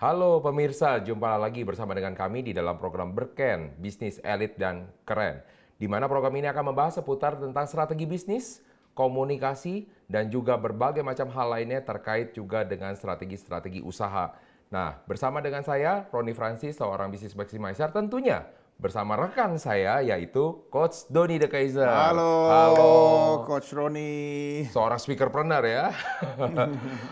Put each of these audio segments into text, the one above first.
Halo pemirsa, jumpa lagi bersama dengan kami di dalam program Berken, Bisnis Elit dan Keren. Di mana program ini akan membahas seputar tentang strategi bisnis, komunikasi, dan juga berbagai macam hal lainnya terkait juga dengan strategi-strategi usaha. Nah, bersama dengan saya, Roni Francis, seorang bisnis maximizer tentunya. Bersama rekan saya, yaitu Coach Doni De Kaiser. Halo, Coach Roni. Seorang speakerpreneur ya.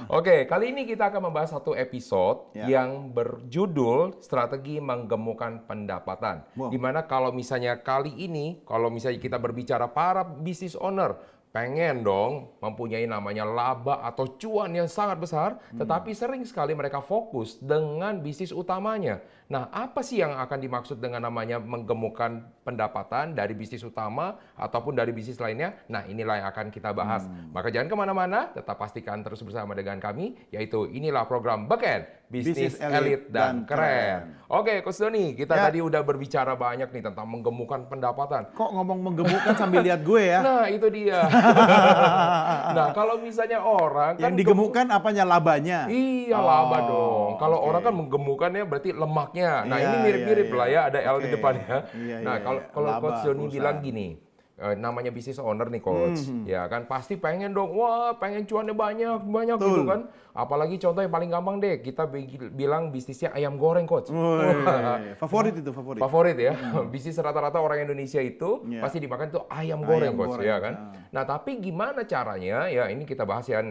Oke, kali ini kita akan membahas satu episode yang berjudul Strategi Menggemukkan Pendapatan. Wow. Dimana kalau misalnya kali ini, kalau misalnya kita berbicara para business owner, pengen dong mempunyai namanya laba atau cuan yang sangat besar, tetapi sering sekali mereka fokus dengan bisnis utamanya. Nah, apa sih yang akan dimaksud dengan namanya menggemukkan pendapatan dari bisnis utama ataupun dari bisnis lainnya? Nah, inilah yang akan kita bahas. Maka jangan kemana-mana, tetap pastikan terus bersama dengan kami, yaitu inilah program Beken, Bisnis Elit dan Keren. Oke, Coach Doni, kita tadi udah berbicara banyak nih tentang menggemukkan pendapatan. Kok ngomong menggemukkan sambil lihat gue ya? Nah, itu dia. Nah, kalau misalnya orang Yang digemukkan apanya? Labanya? Iya, laba dong. Kalau orang kan menggemukkannya berarti lemaknya. Nah, ini mirip-mirip lah ya, ada L di depannya. Nah, kalau Coach Doni bilang gini, namanya business owner nih Coach, ya kan pasti pengen dong, wah pengen cuannya banyak gitu kan. Apalagi contoh yang paling gampang deh, kita bilang bisnisnya ayam goreng Coach. Favorit itu, favorit. Favorit ya, bisnis rata-rata orang Indonesia itu pasti dimakan tuh ayam goreng Coach, ya kan. Nah tapi gimana caranya, ya ini kita bahas ya.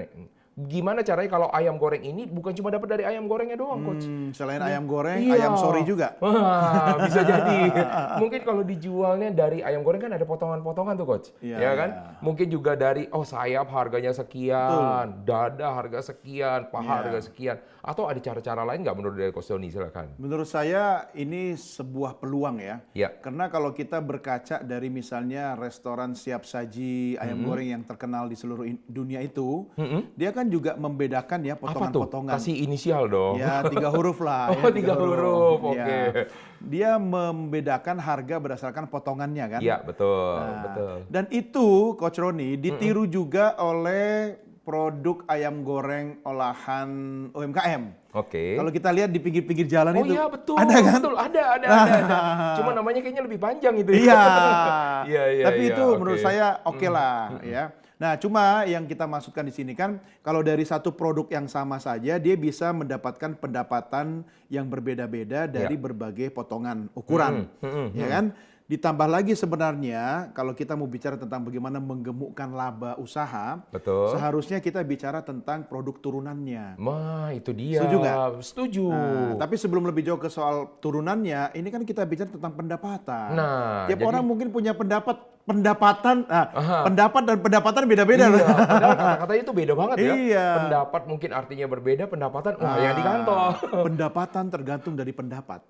Gimana caranya kalau ayam goreng ini bukan cuma dapat dari ayam gorengnya doang, Coach. Selain ayam goreng, ayam sorry juga. Wah, bisa jadi. Mungkin kalau dijualnya dari ayam goreng kan ada potongan-potongan tuh, Coach. Ya kan? Mungkin juga dari sayap harganya sekian, dada harga sekian, paha harga sekian. Atau ada cara-cara lain nggak menurut dari Coach Doni? Silakan. Menurut saya ini sebuah peluang ya. Ya. Karena kalau kita berkaca dari misalnya restoran siap saji ayam goreng yang terkenal di seluruh dunia itu, dia kan juga membedakan ya potongan-potongan. Kasih inisial dong. Ya 3 huruf lah. Oh, ya, 3 huruf. Oke. Ya. Dia membedakan harga berdasarkan potongannya kan. Iya, betul, betul. Dan itu Coach Roni ditiru juga oleh produk ayam goreng olahan UMKM. Oke. Kalau kita lihat di pinggir-pinggir jalan itu. Oh iya betul. Ada kan? Betul, ada. Cuma namanya kayaknya lebih panjang itu. Iya. Iya. Tapi itu menurut saya oke lah ya. Nah, cuma yang kita masukkan di sini kan kalau dari satu produk yang sama saja dia bisa mendapatkan pendapatan yang berbeda-beda dari berbagai potongan ukuran. Ya kan? Ditambah lagi sebenarnya kalau kita mau bicara tentang bagaimana menggemukkan laba usaha, seharusnya kita bicara tentang produk turunannya. Wah, itu dia. Setuju nggak? Setuju. Nah, tapi sebelum lebih jauh ke soal turunannya, ini kan kita bicara tentang pendapatan. Nah, tiap orang mungkin punya pendapatan, pendapat dan pendapatan beda-beda loh. Padahal kata-katanya itu beda banget ya. Iya. Pendapat mungkin artinya berbeda, pendapatan yang di kantor. Pendapatan tergantung dari pendapat.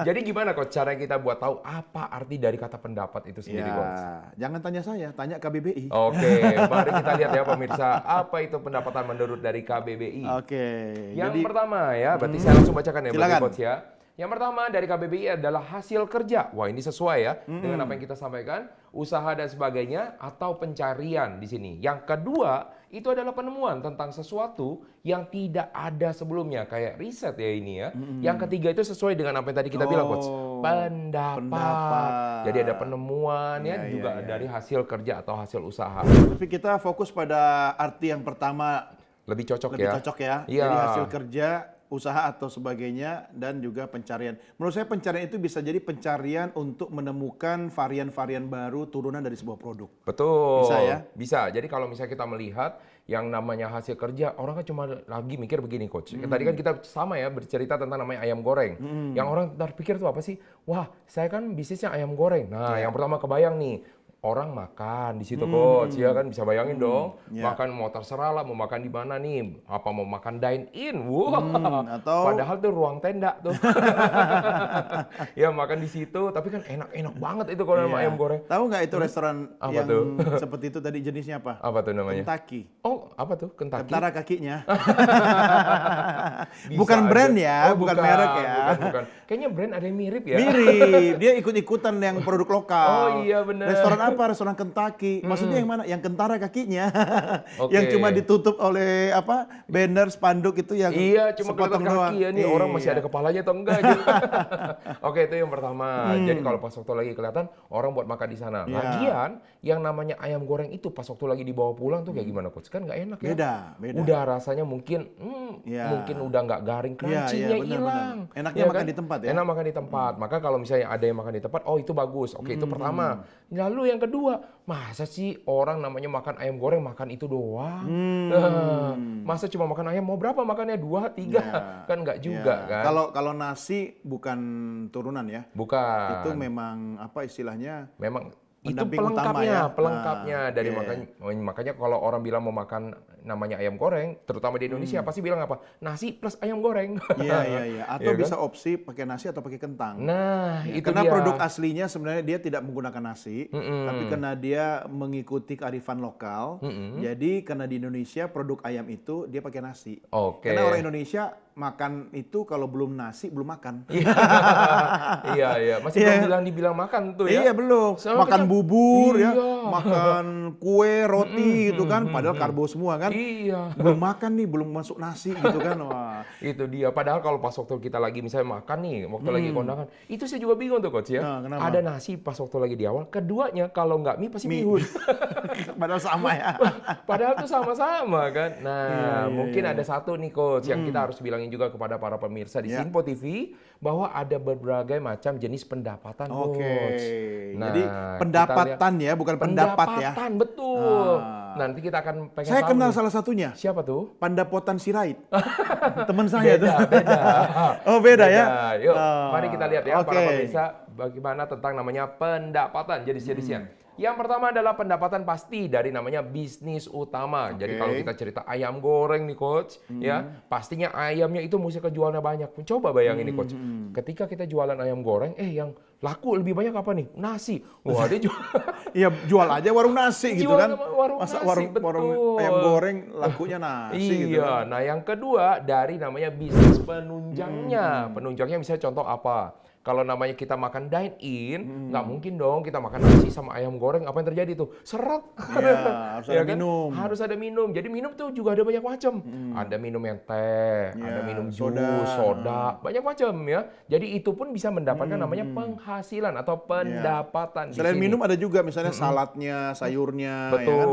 Jadi gimana Coach cara kita buat tahu apa arti dari kata pendapat itu sendiri, Coach? Jangan tanya saya, tanya KBBI. Oke, mari kita lihat ya pemirsa, apa itu pendapatan menurut dari KBBI. Oke. Yang pertama ya, berarti saya langsung bacakan ya, silakan. Coach ya. Yang pertama dari KBBI adalah hasil kerja. Wah, ini sesuai ya dengan apa yang kita sampaikan, usaha dan sebagainya atau pencarian di sini. Yang kedua, itu adalah penemuan tentang sesuatu yang tidak ada sebelumnya, kayak riset ya ini ya. Yang ketiga itu sesuai dengan apa yang tadi kita bilang, Coach. Pendapat. Jadi ada penemuan juga dari hasil kerja atau hasil usaha. Tapi kita fokus pada arti yang pertama. Lebih cocok ya. Iya. Jadi hasil kerja, usaha atau sebagainya, dan juga pencarian. Menurut saya pencarian itu bisa jadi pencarian untuk menemukan varian-varian baru turunan dari sebuah produk. Betul. Bisa ya? Bisa. Jadi kalau misalnya kita melihat yang namanya hasil kerja, orang kan cuma lagi mikir begini, Coach. Tadi kan kita sama ya bercerita tentang namanya ayam goreng. Yang orang terpikir tuh apa sih? Wah, saya kan bisnisnya ayam goreng. Nah, yang pertama kebayang nih, orang makan di situ Coach, ya kan bisa bayangin dong, makan mau terserah lah mau makan di mana nih, apa mau makan dine in, atau padahal tuh ruang tenda tuh, ya makan di situ, tapi kan enak banget itu kalau nama ayam goreng. Tahu nggak itu restoran apa yang tuh? Seperti itu tadi jenisnya apa? Apa tuh namanya? Kentucky. Oh, apa tuh? Kentucky? Kentara kakinya. Bukan brand ya, bukan merek ya. Bukan. Kayaknya brand ada yang mirip ya. Mirip, dia ikut-ikutan yang produk lokal. Oh iya benar. Restoran apa restoran Kentucky? Maksudnya yang mana? Yang kentara kakinya, Oke. yang cuma ditutup oleh banner spanduk itu yang Iya, cuma sepotong kelihatan doang. kaki ya nih orang masih Iya. ada kepalanya atau enggak gitu. Oke, itu yang pertama. Jadi kalau pas waktu lagi kelihatan orang buat makan di sana. Iya. Lagian yang namanya ayam goreng itu pas waktu lagi dibawa pulang tuh kayak gimana coach? Kan nggak enak ya. Beda. Udah rasanya mungkin Iya. mungkin udah nggak garing, crunchy-nya benar, hilang. benar. Enaknya Iya makan di tempat ya? Enak makan di tempat. Maka kalau misalnya ada yang makan di tempat, oh itu bagus. Oke, itu pertama. Lalu yang kedua, masa sih orang namanya makan ayam goreng makan itu doang? Masa cuma makan ayam mau berapa makannya? 2, 3? Ya, Kan nggak juga kan? Kalau nasi bukan turunan ya. Bukan. Itu memang apa istilahnya? Memang itu pendamping utama pelengkapnya, ya. pelengkapnya dari Oke. makanya kalau orang bilang mau makan namanya ayam goreng, terutama di Indonesia pasti bilang apa? Nasi plus ayam goreng. Iya. Atau Iya kan? bisa opsi pakai nasi atau pakai kentang. Nah, Ya, itu karena dia. produk aslinya sebenarnya dia tidak menggunakan nasi, tapi karena dia mengikuti kearifan lokal, jadi karena di Indonesia produk ayam itu dia pakai nasi. Oke. Karena orang Indonesia makan itu kalau belum nasi belum makan. Iya. Masih Iya. belum dibilang makan tuh ya. Iya belum. Soalnya Makan kan- bubur ya, Iya. makan kue, roti gitu kan, padahal karbo semua kan. Iya. Belum makan nih, belum masuk nasi gitu kan. Wah. Itu dia. Padahal kalau pas waktu kita lagi misalnya makan nih, waktu lagi kondangan, itu saya juga bingung tuh coach ya. Nah, kenapa? Ada nasi pas waktu lagi di awal, keduanya kalau nggak mie pasti bihun. Padahal sama ya. Padahal tuh sama-sama kan. Nah, Iya, mungkin ada satu nih coach yang kita harus bilangin juga kepada para pemirsa di Iya. Simpo TV bahwa ada berbagai macam jenis pendapatan Oke. coach. Nah, Jadi kita pendapatan ya, bukan pendapat ya. pendapatan, betul. Ah. Nanti kita akan pengen Saya tahu kenal nih. salah satunya. Siapa tuh? Pandapotan Sirait. Teman saya tuh. Beda. Oh, beda ya? Yuk, Oh, mari kita lihat ya oke. para pemirsa bagaimana tentang namanya pendapatan jenis-jenisnya. Yang pertama adalah pendapatan pasti dari namanya bisnis utama. Jadi Oke. kalau kita cerita ayam goreng nih coach, ya pastinya ayamnya itu mesti kejualnya banyak. Coba bayangin nih coach, ketika kita jualan ayam goreng, yang laku lebih banyak apa nih? Nasi. Wah dia jual. Iya, jual aja warung nasi gitu Jual kan. sama warung Masa nasi, warung betul. ayam goreng lakunya nasi gitu Iya, kan. nah yang kedua dari namanya bisnis penunjangnya. Penunjangnya misalnya contoh apa? Kalau namanya kita makan dine in, nggak mungkin dong kita makan nasi sama ayam goreng. Apa yang terjadi tuh? Seret. Iya, harus ada Ya kan? minum. Harus ada minum. Jadi minum tuh juga ada banyak macam. Ada minum yang teh, ada Iya, minum soda. jus, soda, banyak macam ya. Jadi itu pun bisa mendapatkan namanya penghasilan atau pendapatan. di Selain sini. minum ada juga misalnya saladnya, sayurnya, ya kan?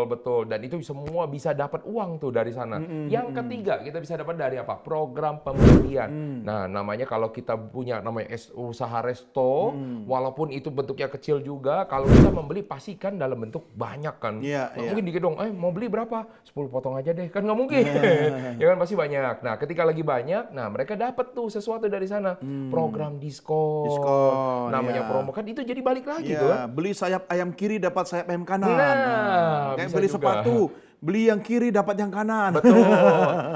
Betul. Dan itu semua bisa dapat uang tuh dari sana. Yang ketiga, kita bisa dapat dari apa? Program pembelian. Nah, namanya kalau kita punya namanya usaha resto, walaupun itu bentuknya kecil juga, kalau kita membeli pastikan dalam bentuk banyak kan. Iya, Nggak iya. mungkin dikit dong, mau beli berapa? 10 potong aja deh. Kan nggak mungkin. Ya kan pasti banyak. Nah, ketika lagi banyak, nah mereka dapat tuh sesuatu dari sana. Program diskon. Diskon, Namanya iya. promo kan itu jadi balik lagi Iya, tuh kan. beli sayap ayam kiri dapat sayap ayam kanan. Nah, Kayak bisa beli juga. sepatu, beli yang kiri dapat yang kanan. Betul.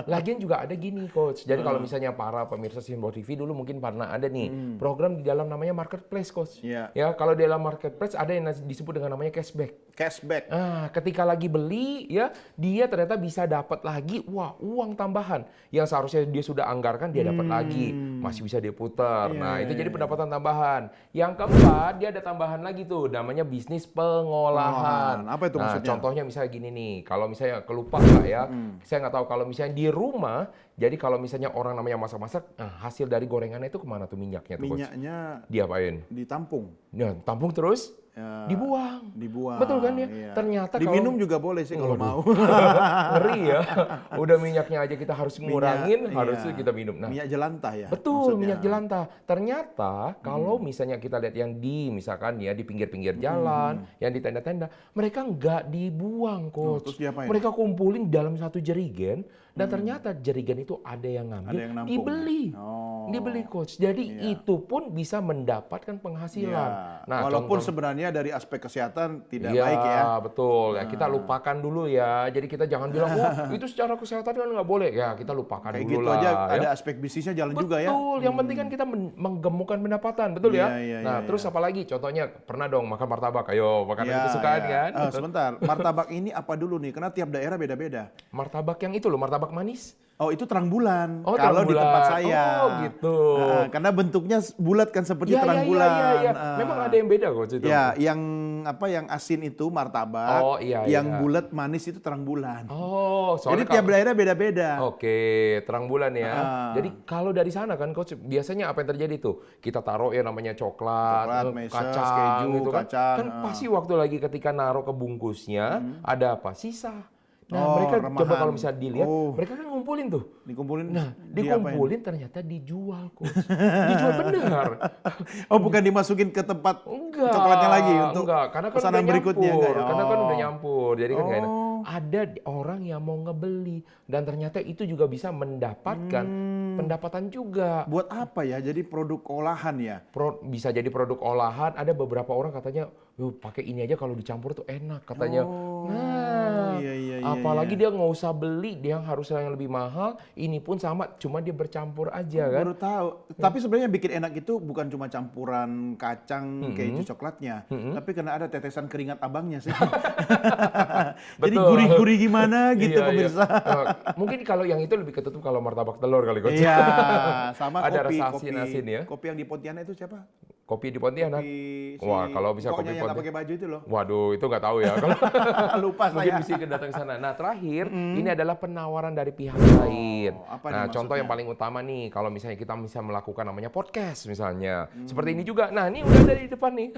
Lagian juga ada gini coach. Jadi kalau misalnya para pemirsa Simbo TV dulu mungkin pernah ada nih program di dalam namanya marketplace coach. Iya. Ya kalau di dalam marketplace ada yang disebut dengan namanya cashback. Cashback. Ketika lagi beli ya dia ternyata bisa dapat lagi uang tambahan yang seharusnya dia sudah anggarkan dia dapat lagi masih bisa dia putar. Iya, Nah itu iya, jadi pendapatan tambahan. Yang keempat dia ada tambahan lagi tuh namanya bisnis pengolahan. Apa itu Nah, maksudnya? contohnya misalnya gini nih, kalau misalnya kelupa lah ya, saya nggak tahu kalau misalnya di rumah, jadi kalau misalnya orang namanya masak-masak, hasil dari gorengannya itu kemana tuh minyaknya tuh coach? Minyaknya Diapain? ditampung, Nah, tampung terus Ya, dibuang. dibuang. Betul kan ya? Iya. Ternyata diminum kalau juga boleh sih kalau mau. ngeri ya. Udah minyaknya aja kita harus ngurangin, Minyak, harusnya iya. kita minum. Nah, Minyak jelantah ya. betul, maksudnya. minyak jelantah. Ternyata kalau misalnya kita lihat yang misalkan ya di pinggir-pinggir jalan, yang di tenda-tenda, mereka nggak dibuang, coach. terus diapain? Mereka kumpulin dalam satu jerigen, dan ternyata jerigen itu ada yang ngambil, Ada yang nampung. dibeli. Oh. Dibeli, coach. Jadi itu pun bisa mendapatkan penghasilan. Iya. Nah, Walaupun contoh- sebenarnya dari aspek kesehatan tidak Iya, baik ya. betul. Ya, kita lupakan dulu ya. Jadi kita jangan bilang, itu secara kesehatan kan nggak boleh. Ya, kita lupakan Kayak dulu gitu lah. aja ya. ada aspek bisnisnya jalan juga ya. Betul, yang penting kan kita menggemukkan pendapatan, betul ya? Iya, iya, Nah, iya, terus iya. apa lagi? Contohnya pernah dong makan martabak, ayo makanan Iya, kesukaan iya. kan? Sebentar, martabak ini apa dulu nih? Karena tiap daerah beda-beda. Martabak yang itu loh, martabak manis. Oh itu terang bulan. Oh, kalau terang di tempat bulan. saya. Oh, gitu. Karena bentuknya bulat kan seperti Iya, terang iya, bulan. iya, iya. Memang ada yang beda kok itu. Ya, yang yang asin itu martabak, Oh, iya, yang iya. bulat manis itu terang bulan. Oh, Jadi soalnya tiap daerah beda-beda. Oke, terang bulan ya. Heeh. Jadi kalau dari sana kan coach, biasanya apa yang terjadi tuh? Kita taruh ya namanya coklat, Coklat, meses, kacang keju, gitu kan. kacang, Kan pasti waktu lagi ketika naruh ke bungkusnya ada apa? Sisa. Nah, Oh, mereka coba remahan. kalau misalnya dilihat, Oh. mereka kan ngumpulin tuh. Dikumpulin Nah, diapain? dikumpulin ternyata dijual, coach. Dijual benar. Oh, bukan dimasukin ke tempat Enggak, coklatnya lagi untuk enggak, karena kan pesanan udah berikutnya nyampur, enggak ya? karena kan udah Oh. nyampur, jadi kan nggak enak. Oh. Ada orang yang mau ngebeli dan ternyata itu juga bisa mendapatkan pendapatan juga. Buat apa ya? Jadi produk olahan ya? Bisa jadi produk olahan. Ada beberapa orang katanya, "Yuh, pakai ini aja kalau dicampur tuh enak," katanya. Oh, Nah, iya, iya, iya, apalagi iya. dia nggak usah beli, dia harus yang lebih mahal. Ini pun sama, cuma dia bercampur aja kan. Baru tahu. Tapi sebenarnya yang bikin enak itu bukan cuma campuran kacang keju coklatnya, tapi karena ada tetesan keringat abangnya sih. Jadi Betul. gurih-gurih gimana gitu Iya, iya. pemirsa. Mungkin kalau yang itu lebih ketutup kalau martabak telur kali, Coach. Iya, sama Ada kopi, rasa kopi. asin-asin ya. Kopi yang di Pontianak itu siapa? Kopi di Pontianak. Kopi Wah, kalau bisa kopi pokoknya yang nggak Pontianak. pakai baju itu loh. Waduh, itu nggak tahu ya. Kalau Lupa mungkin saya. bisa datang ke sana. Nah, terakhir ini adalah penawaran dari pihak lain. apa nih Nah, contoh maksudnya? yang paling utama nih, kalau misalnya kita bisa melakukan namanya podcast misalnya. Seperti ini juga. Nah, ini udah ada di depan nih.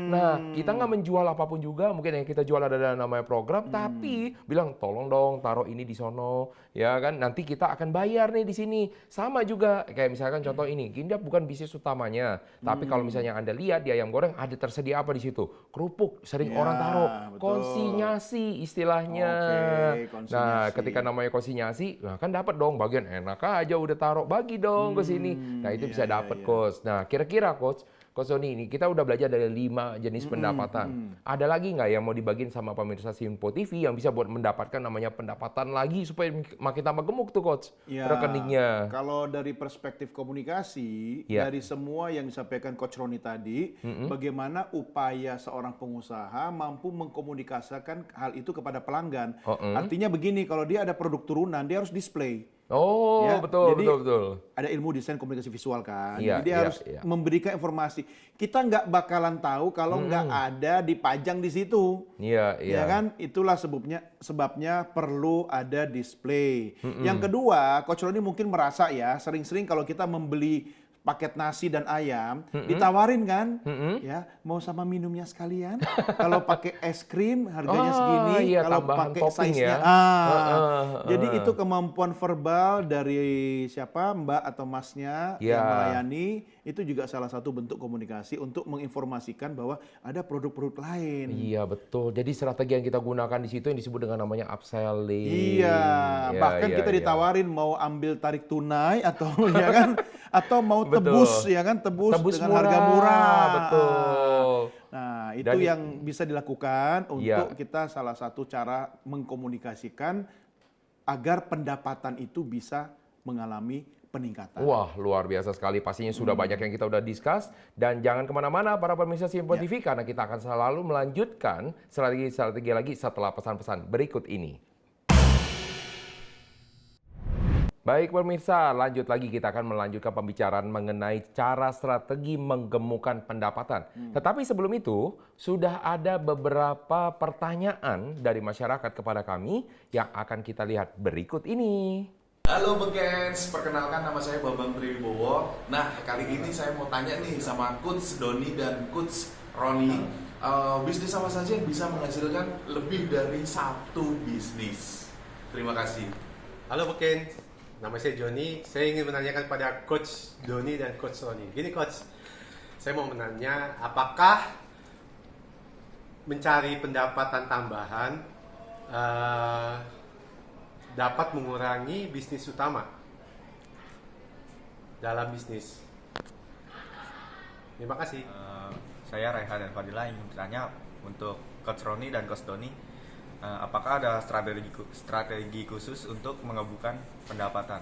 Nah, kita nggak menjual apapun juga. Mungkin yang kita jual adalah namanya program, tapi bilang tolong dong taruh ini di sono, ya kan? Nanti kita akan bayar nih di sini. Sama juga kayak misalkan contoh ini, Gindap bukan bisnis utamanya, tapi kalau misalnya Anda lihat di ayam goreng ada tersedia apa di situ? Kerupuk, sering Ya, orang taruh. betul. Konsinyasi istilahnya. Oke, Nah, konsinyasi. ketika namanya konsinyasi, nah kan dapat dong bagian enak aja udah taruh, bagi dong ke sini. Nah, itu iya, bisa iya, dapat, iya. Coach. Nah, kira-kira Coach Doni ini kita udah belajar dari 5 jenis pendapatan. Ada lagi nggak yang mau dibagiin sama pemirsa Simpo TV yang bisa buat mendapatkan namanya pendapatan lagi supaya makin tambah gemuk tuh Coach Ya, rekeningnya. kalau dari perspektif komunikasi, Ya. dari semua yang disampaikan Coach Roni tadi, bagaimana upaya seorang pengusaha mampu mengkomunikasikan hal itu kepada pelanggan. Artinya begini, kalau dia ada produk turunan, dia harus display. Oh, Ya, betul, jadi betul, betul. ada ilmu desain komunikasi visual kan. Iya, Jadi dia iya, harus iya. memberikan informasi. Kita nggak bakalan tahu kalau nggak ada dipajang di situ. Iya, iya. Ya kan? Itulah sebabnya perlu ada display. Yang kedua, Coach Roni mungkin merasa ya, sering-sering kalau kita membeli paket nasi dan ayam, ditawarin kan, ya mau sama minumnya sekalian. Kalau pakai es krim harganya Oh, segini, iya, kalau tambahan pakai topping size-nya, ya. jadi itu kemampuan verbal dari siapa Mbak atau Masnya yang Ya. melayani itu juga salah satu bentuk komunikasi untuk menginformasikan bahwa ada produk-produk lain. Iya, betul. Jadi strategi yang kita gunakan di situ yang disebut dengan namanya upselling. Iya, Iya, bahkan iya, kita iya. ditawarin mau ambil tarik tunai atau ya kan, atau mau Betul. tebus ya kan, tebus dengan harga murah. Betul. Nah, itu Dan yang bisa dilakukan untuk Iya. kita salah satu cara mengkomunikasikan agar pendapatan itu bisa mengalami peningkatan. Wah, luar biasa sekali. Pastinya sudah banyak yang kita udah discuss. Dan jangan kemana-mana para pemirsa Simpo Ya. TV, karena kita akan selalu melanjutkan strategi-strategi lagi setelah pesan-pesan berikut ini. Baik pemirsa, lanjut lagi kita akan melanjutkan pembicaraan mengenai cara strategi menggemukkan pendapatan. Tetapi sebelum itu, sudah ada beberapa pertanyaan dari masyarakat kepada kami yang akan kita lihat berikut ini. Halo Bekens, perkenalkan nama saya Bambang Triwibowo. Nah, kali ini saya mau tanya nih sama Coach Doni dan Coach Roni, bisnis apa saja yang bisa menghasilkan lebih dari satu bisnis? Terima kasih. Halo Beken, nama saya Joni. Saya ingin menanyakan pada Coach Doni dan Coach Roni. Gini Coach, saya mau menanya apakah mencari pendapatan tambahan dapat mengurangi bisnis utama dalam bisnis? Terima kasih. Saya Reha dan Fadila ingin bertanya untuk Coach Roni dan Coach Doni, apakah ada strategi khusus untuk mengembangkan pendapatan?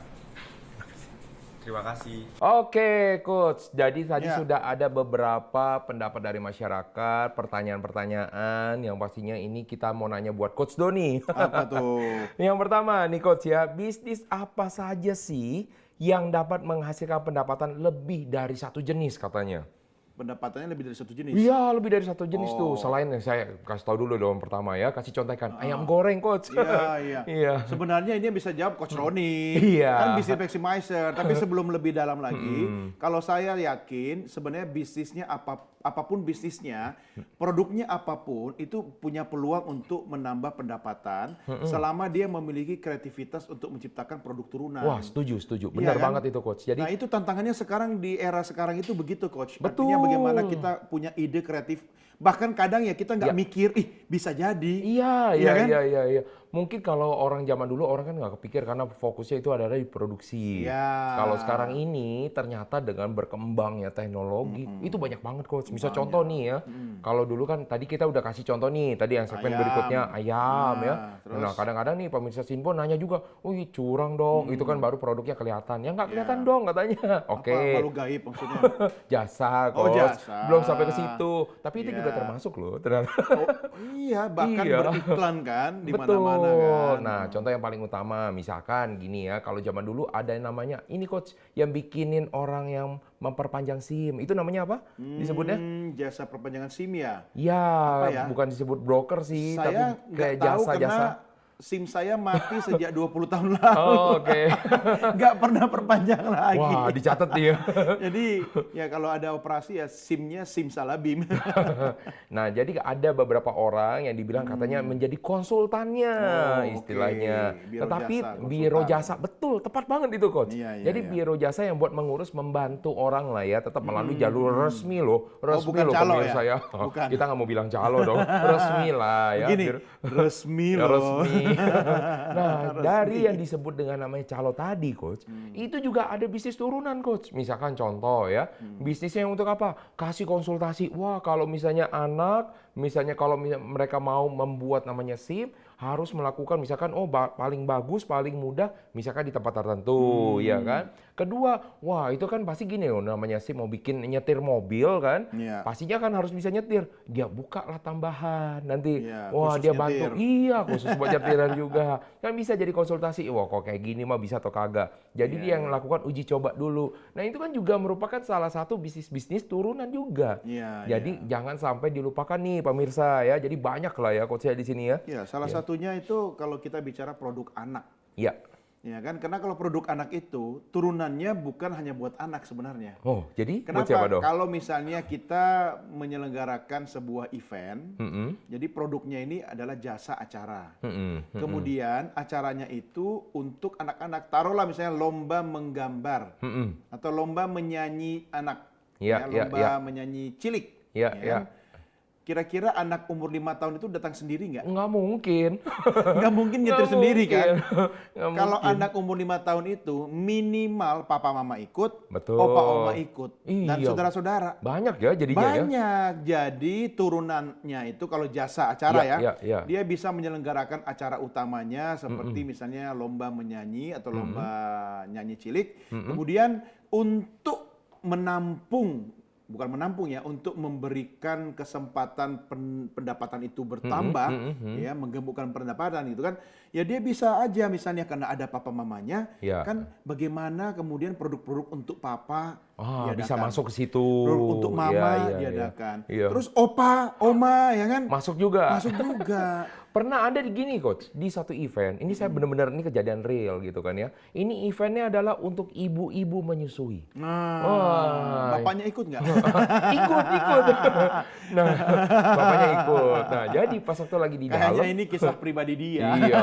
Terima kasih. Oke, Coach. Jadi tadi Ya. sudah ada beberapa pendapat dari masyarakat, pertanyaan-pertanyaan yang pastinya ini kita mau nanya buat Coach Doni. Apa tuh? Yang pertama nih Coach ya, bisnis apa saja sih yang dapat menghasilkan pendapatan lebih dari satu jenis katanya? pendapatannya lebih dari satu jenis. Iya, lebih dari satu jenis tuh. Oh. Selain yang saya kasih tahu dulu dong pertama ya, kasih contekan ayam goreng, Coach. Iya, iya. Iya. Sebenarnya ini bisa jawab Coach Roni. Iya. Kan bisnis maximizer. Tapi sebelum lebih dalam lagi, kalau saya yakin sebenarnya bisnisnya apapun bisnisnya, produknya apapun itu punya peluang untuk menambah pendapatan selama dia memiliki kreativitas untuk menciptakan produk turunan. Wah, setuju. Iya Benar kan? banget itu, Coach. Jadi Nah itu tantangannya sekarang di era sekarang itu begitu Coach. Betul. Artinya bagaimana kita punya ide kreatif. Bahkan kadang ya kita nggak Ya. mikir, bisa jadi. Iya, Iya kan? iya. Mungkin kalau orang zaman dulu orang kan nggak kepikir karena fokusnya itu adalah di produksi. Ya. Kalau sekarang ini ternyata dengan berkembangnya teknologi itu banyak banget, Coach. Misal contoh nih ya, kalau dulu kan tadi kita udah kasih contoh nih, tadi yang segmen Ayam. berikutnya ayam ya. Nah, terus? Nah kadang-kadang nih pemirsa Sinpo nanya juga, wih curang dong, itu kan baru produknya kelihatan. Ya nggak kelihatan dong katanya. Oke. Apa malu gaib maksudnya? Jasa, Oh, Coach. jasa. Belum sampai ke situ. Tapi itu Iya. juga termasuk loh ternyata. Oh, iya, bahkan Iya. beriklan kan di Betul. mana-mana kan. Nah, contoh yang paling utama, misalkan gini ya, kalau zaman dulu ada yang namanya, ini Coach, yang bikinin orang yang memperpanjang SIM. Itu namanya apa disebutnya? Jasa perpanjangan SIM ya. Ya, Apa ya? bukan disebut broker sih, Saya tapi nggak kayak tahu jasa-jasa. karena SIM saya mati sejak 20 tahun lalu. Oh, oke. Nggak pernah perpanjang lagi. Wah, dicatat dia. Jadi ya kalau ada operasi ya SIM-nya SIM Salabim. Nah, jadi ada beberapa orang yang dibilang katanya menjadi konsultannya Oh, istilahnya. oke. Biro Tetapi jasa, biro konsultan. jasa, betul, tepat banget itu Coach. Iya, iya, Jadi iya. biro jasa yang buat mengurus, membantu orang lah ya, tetap melalui jalur resmi loh. Resmi bukan loh calo pemirsa ya? ya. Bukan. Kita nggak mau bilang calo dong, resmi lah ya. Begini, Biro- resmi Ya, loh. resmi. Nah, dari yang disebut dengan namanya calo tadi, Coach, itu juga ada bisnis turunan, Coach. Misalkan contoh ya, bisnisnya yang untuk apa? Kasih konsultasi. Wah, kalau misalnya anak, misalnya kalau mereka mau membuat namanya SIM, harus melakukan misalkan, paling bagus, paling mudah, misalkan di tempat tertentu, ya kan? Kedua, wah itu kan pasti gini loh, namanya SIM mau bikin nyetir mobil kan, Iya. pastinya kan harus bisa nyetir. Dia buka lah tambahan nanti, Iya, wah khusus dia nyetir. bantu. Iya, khusus buat nyetiran juga. Kan bisa jadi konsultasi, wah kok kayak gini mah bisa atau kagak. Jadi Iya, dia yang melakukan uji coba dulu. Nah itu kan juga merupakan salah satu bisnis-bisnis turunan juga. Iya, Jadi jangan sampai dilupakan nih pemirsa ya. Jadi banyak lah ya coach saya di sini ya. Ya, salah satunya itu kalau kita bicara produk anak. Iya. Ya kan, karena kalau produk anak itu turunannya bukan hanya buat anak sebenarnya. Oh, jadi buat siapa Kenapa? dong? Kalau misalnya kita menyelenggarakan sebuah event, Mm-mm. jadi produknya ini adalah jasa acara. Mm-mm. Kemudian acaranya itu untuk anak-anak, taruhlah misalnya lomba menggambar Mm-mm. atau lomba menyanyi anak, Iya, iya, lomba iya. menyanyi cilik. Iya, ya iya. kan? Kira-kira anak umur 5 tahun itu datang sendiri nggak? Nggak mungkin. Nggak mungkin nyetir Nggak sendiri mungkin. kan? Nggak Kalau mungkin. anak umur 5 tahun itu minimal papa mama ikut, Betul. opa oma ikut, dan Iya. saudara-saudara. Banyak ya jadinya ya. Banyak. Jadi turunannya itu kalau jasa acara Iya, ya, iya. dia bisa menyelenggarakan acara utamanya seperti misalnya lomba menyanyi atau lomba nyanyi cilik. Kemudian untuk menampung, bukan menampung ya, untuk memberikan kesempatan pendapatan itu bertambah, ya, menggemukkan pendapatan gitu kan. Ya dia bisa aja misalnya karena ada papa mamanya, Iya. kan bagaimana kemudian produk-produk untuk papa Ah, bisa diadakan. masuk ke situ. Produk untuk Iya, mama iya, diadakan. iya. Terus opa, oma ya kan? Masuk juga. Masuk juga. Pernah ada di gini coach, di satu event, ini saya benar-benar ini kejadian real gitu kan ya. Ini eventnya adalah untuk ibu-ibu menyusui. Nah, Wah. bapaknya ikut nggak? ikut. Nah, bapaknya ikut. Nah, jadi pas waktu lagi di dalam. Kayaknya ini kisah pribadi dia. Iya,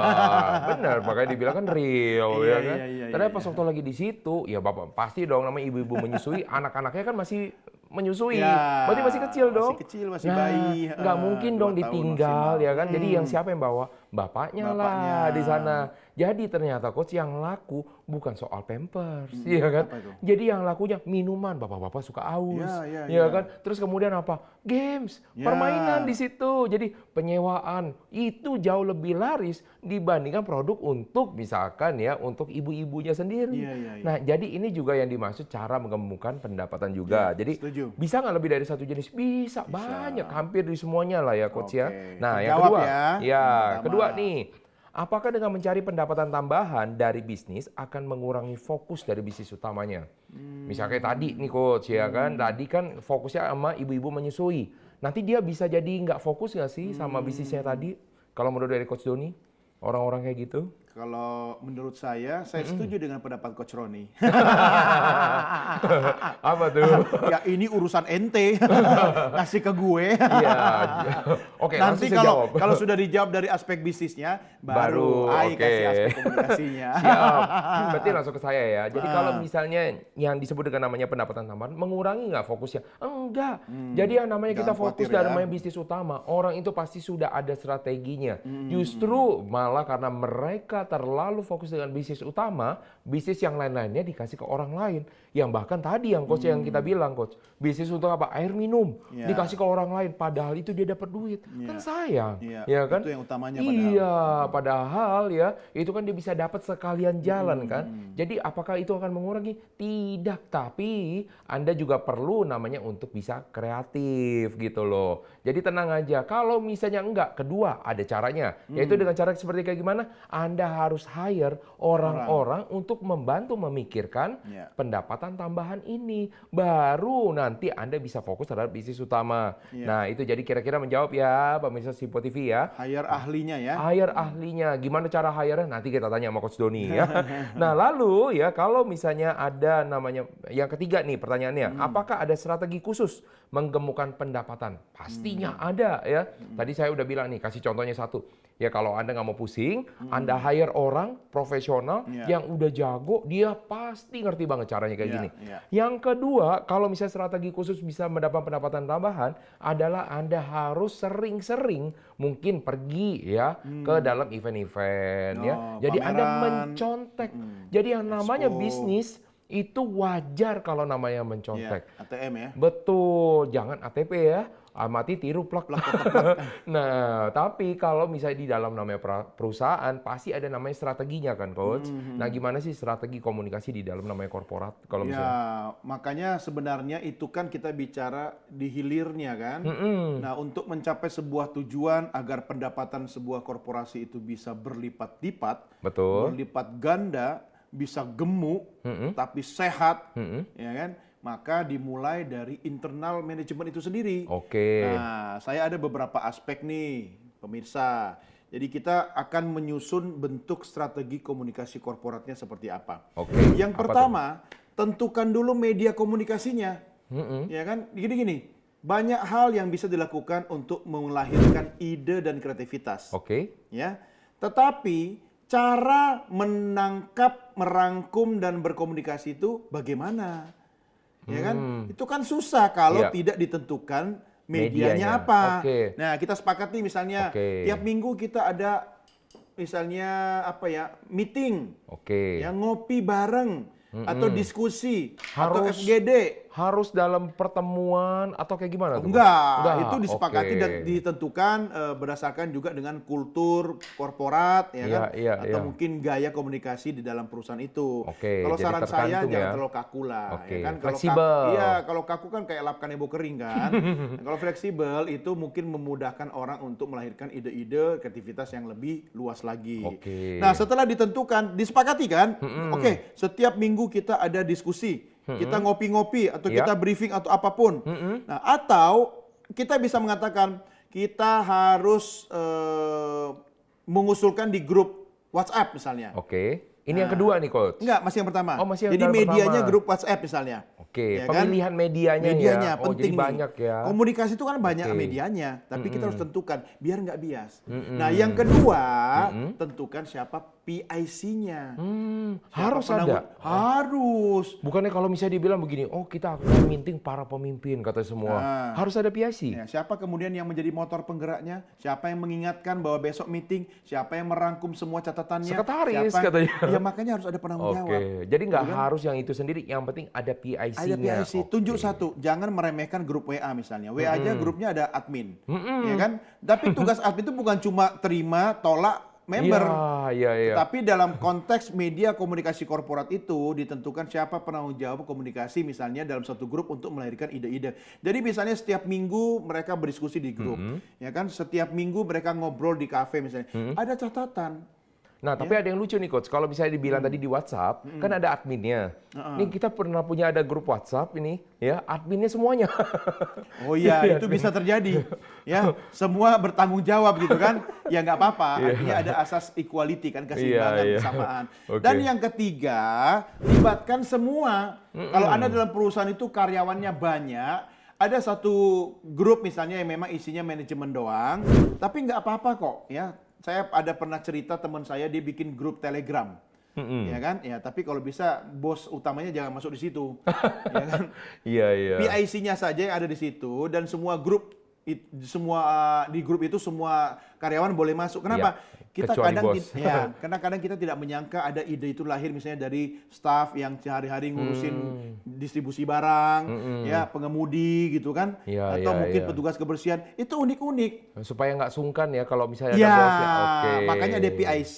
benar. Makanya dibilang kan real Iya, ya kan. iya, Ternyata iya, pas waktu lagi di situ, ya bapak pasti dong namanya ibu-ibu menyusui, anak-anaknya kan masih menyusui. Ya, Berarti masih kecil dong. Masih kecil, masih bayi. Nggak mungkin 2 dong tahun ditinggal maksimal. ya kan. Jadi yang siapa yang bawa? Bapaknya lah di sana. Jadi ternyata coach yang laku bukan soal Pampers, ya kan? apa itu? Jadi yang lakunya minuman. Bapak-bapak suka aus, Ya, ya ya. kan? Terus kemudian apa? Games, Ya. permainan di situ. Jadi penyewaan itu jauh lebih laris dibandingkan produk untuk misalkan ya untuk ibu-ibunya sendiri. Iya, iya, iya. Nah, jadi ini juga yang dimaksud cara mengembangkan pendapatan juga. Jadi setuju. bisa nggak lebih dari satu jenis? Bisa, banyak, hampir di semuanya lah ya coach ya. Oke, Nah, yang terjawab kedua, ya. ya Yang pertama. kedua nih, apakah dengan mencari pendapatan tambahan dari bisnis akan mengurangi fokus dari bisnis utamanya? Misalnya kayak tadi nih coach ya kan, tadi kan fokusnya sama ibu-ibu menyusui. Nanti dia bisa jadi nggak fokus nggak sih sama bisnisnya tadi? Kalau menurut dari Coach Doni, orang-orang kayak gitu? Kalau menurut saya setuju dengan pendapat Coach Roni. Apa tuh? Ya ini urusan ente, kasih ke gue. Iya. Oke, Nanti langsung saya jawab. kalau sudah dijawab dari aspek bisnisnya, baru Ai oke. kasih aspek komunikasinya. Siap. Berarti langsung ke saya ya. Jadi kalau misalnya yang disebut dengan namanya pendapatan tambahan, mengurangi nggak fokusnya? Enggak. Jadi yang namanya kita Jangan fokus khawatir dari ya. namanya bisnis utama, orang itu pasti sudah ada strateginya. Justru malah karena mereka terlalu fokus dengan bisnis utama, bisnis yang lain-lainnya dikasih ke orang lain. Yang bahkan tadi yang coach yang kita bilang coach, bisnis untuk apa? Air minum Ya. dikasih ke orang lain, padahal itu dia dapat duit. Kan sayang, Iya, ya kan? itu yang utamanya padahal. Iya, padahal ya itu kan dia bisa dapat sekalian jalan kan. Jadi apakah itu akan mengurangi? Tidak, tapi Anda juga perlu namanya untuk bisa kreatif gitu loh. Jadi tenang aja. Kalau misalnya enggak, kedua ada caranya. Yaitu dengan cara seperti kayak gimana? Anda harus hire orang-orang untuk membantu memikirkan Ya. pendapatan tambahan ini. Baru nanti Anda bisa fokus terhadap bisnis utama. Ya. Nah, itu jadi kira-kira menjawab ya pemirsa Simpo TV ya. Hire ahlinya ya. Hire ahlinya, gimana cara hire-nya? Nanti kita tanya sama Coach Doni ya. Nah lalu ya kalau misalnya ada namanya, yang ketiga nih pertanyaannya, apakah ada strategi khusus menggemukkan pendapatan? Pastinya ada ya. Tadi saya udah bilang nih, kasih contohnya satu. Ya kalau Anda nggak mau pusing, Anda hire orang profesional Ya. yang udah jago, dia pasti ngerti banget caranya kayak Ya, gini. ya. Yang kedua, kalau misalnya strategi khusus bisa mendapat pendapatan tambahan adalah Anda harus sering-sering mungkin pergi ya ke dalam event-event ya. Oh, Jadi Anda pameran. mencontek. Jadi yang namanya Expo. bisnis itu wajar kalau namanya Ya, mencontek. ATM ya. Betul, jangan ATP ya. Amati tiru plak. Nah, tapi kalau misalnya di dalam namanya perusahaan pasti ada namanya strateginya kan, coach. Nah, gimana sih strategi komunikasi di dalam namanya korporat kalau Ya, misalnya? makanya sebenarnya itu kan kita bicara di hilirnya kan. Nah, untuk mencapai sebuah tujuan agar pendapatan sebuah korporasi itu bisa berlipat-lipat, Betul. berlipat ganda, bisa gemuk, tapi sehat, ya kan? Maka dimulai dari internal manajemen itu sendiri. Oke. Nah, saya ada beberapa aspek nih, pemirsa. Jadi kita akan menyusun bentuk strategi komunikasi korporatnya seperti apa. Oke. Yang Apa pertama, tentukan dulu media komunikasinya. Ya kan? Gini-gini. Banyak hal yang bisa dilakukan untuk melahirkan ide dan kreativitas. Oke. Ya. Tetapi cara menangkap, merangkum dan berkomunikasi itu bagaimana? Ya kan? Itu kan susah kalau Iya. tidak ditentukan Medianya. medianya apa. Oke. Nah, kita sepakat nih misalnya Oke. tiap minggu kita ada misalnya apa ya, meeting, Oke. ya ngopi bareng atau diskusi atau Harus FGD. Harus dalam pertemuan atau kayak gimana tuh? Enggak, itu disepakati oke. dan ditentukan berdasarkan juga dengan kultur korporat ya Iya, kan, iya, atau iya. mungkin gaya komunikasi di dalam perusahaan itu. Oke, Kalau jadi saran saya tergantung jangan ya. terlalu kaku lah, Oke, ya kan. Kalau fleksibel. iya, kalau kaku kan kayak lap kanebo kering kan. Nah, kalau fleksibel itu mungkin memudahkan orang untuk melahirkan ide-ide kreativitas yang lebih luas lagi. Oke. Nah, setelah ditentukan, disepakati kan? Oke, setiap minggu kita ada diskusi. Kita ngopi-ngopi atau Iya. kita briefing atau apapun. Nah, atau kita bisa mengatakan kita harus mengusulkan di grup WhatsApp misalnya. Oke. Ini yang kedua nih, coach. Enggak, masih yang pertama. Oh, masih yang Jadi dalam medianya pertama. grup WhatsApp misalnya. Oke, Ya kan? pemilihan medianya, Medianya ya. Oh, penting jadi nih. banyak ya. Komunikasi itu kan banyak Oke. medianya, tapi kita harus tentukan biar nggak bias. Nah, yang kedua, tentukan siapa PIC-nya. Harus ada. Harus. Bukannya kalau misalnya dibilang begini, oh kita akan minting para pemimpin, kata semua. Nah. Harus ada PIC. Ya, siapa kemudian yang menjadi motor penggeraknya? Siapa yang mengingatkan bahwa besok meeting? Siapa yang merangkum semua catatannya? Sekretaris, Siapa- katanya. Ya makanya harus ada penanggung jawab. Oke, jadi nggak harus yang itu sendiri, yang penting ada PIC-nya. Ada PIC. Tunjuk Oke. satu, jangan meremehkan grup WA misalnya. WA aja grupnya ada admin, ya kan? Tapi tugas admin itu bukan cuma terima, tolak member. Iya. Tapi dalam konteks media komunikasi korporat itu ditentukan siapa penanggung jawab komunikasi misalnya dalam satu grup untuk melahirkan ide-ide. Jadi misalnya setiap minggu mereka berdiskusi di grup, ya kan? Setiap minggu mereka ngobrol di kafe misalnya. Ada catatan. Nah, tapi ada yang lucu nih Coach, kalau misalnya dibilang tadi di WhatsApp, kan ada adminnya. Nih kita pernah punya ada grup WhatsApp ini, ya adminnya semuanya. Oh iya, itu bisa terjadi. Ya, semua bertanggung jawab gitu kan. Ya nggak apa-apa, artinya ada asas equality kan, keseimbangan, Iya. kesamaan. Oke. Dan yang ketiga, libatkan semua. Kalau Anda dalam perusahaan itu karyawannya banyak, ada satu grup misalnya yang memang isinya manajemen doang, tapi nggak apa-apa kok ya. Saya ada pernah cerita teman saya dia bikin grup Telegram. Ya kan? Ya, tapi kalau bisa bos utamanya jangan masuk di situ. Ya kan? Iya, iya. PIC-nya saja yang ada di situ dan semua grup di grup itu semua karyawan boleh masuk. Kenapa? Iya, Kita kecuali kadang bos. karena kadang kita tidak menyangka ada ide itu lahir misalnya dari staff yang sehari-hari ngurusin distribusi barang, ya pengemudi gitu kan, Iya, atau iya, mungkin iya. petugas kebersihan. Itu unik-unik. Supaya nggak sungkan ya kalau misalnya Ya, ada bos ya. Oke. makanya ada PIC,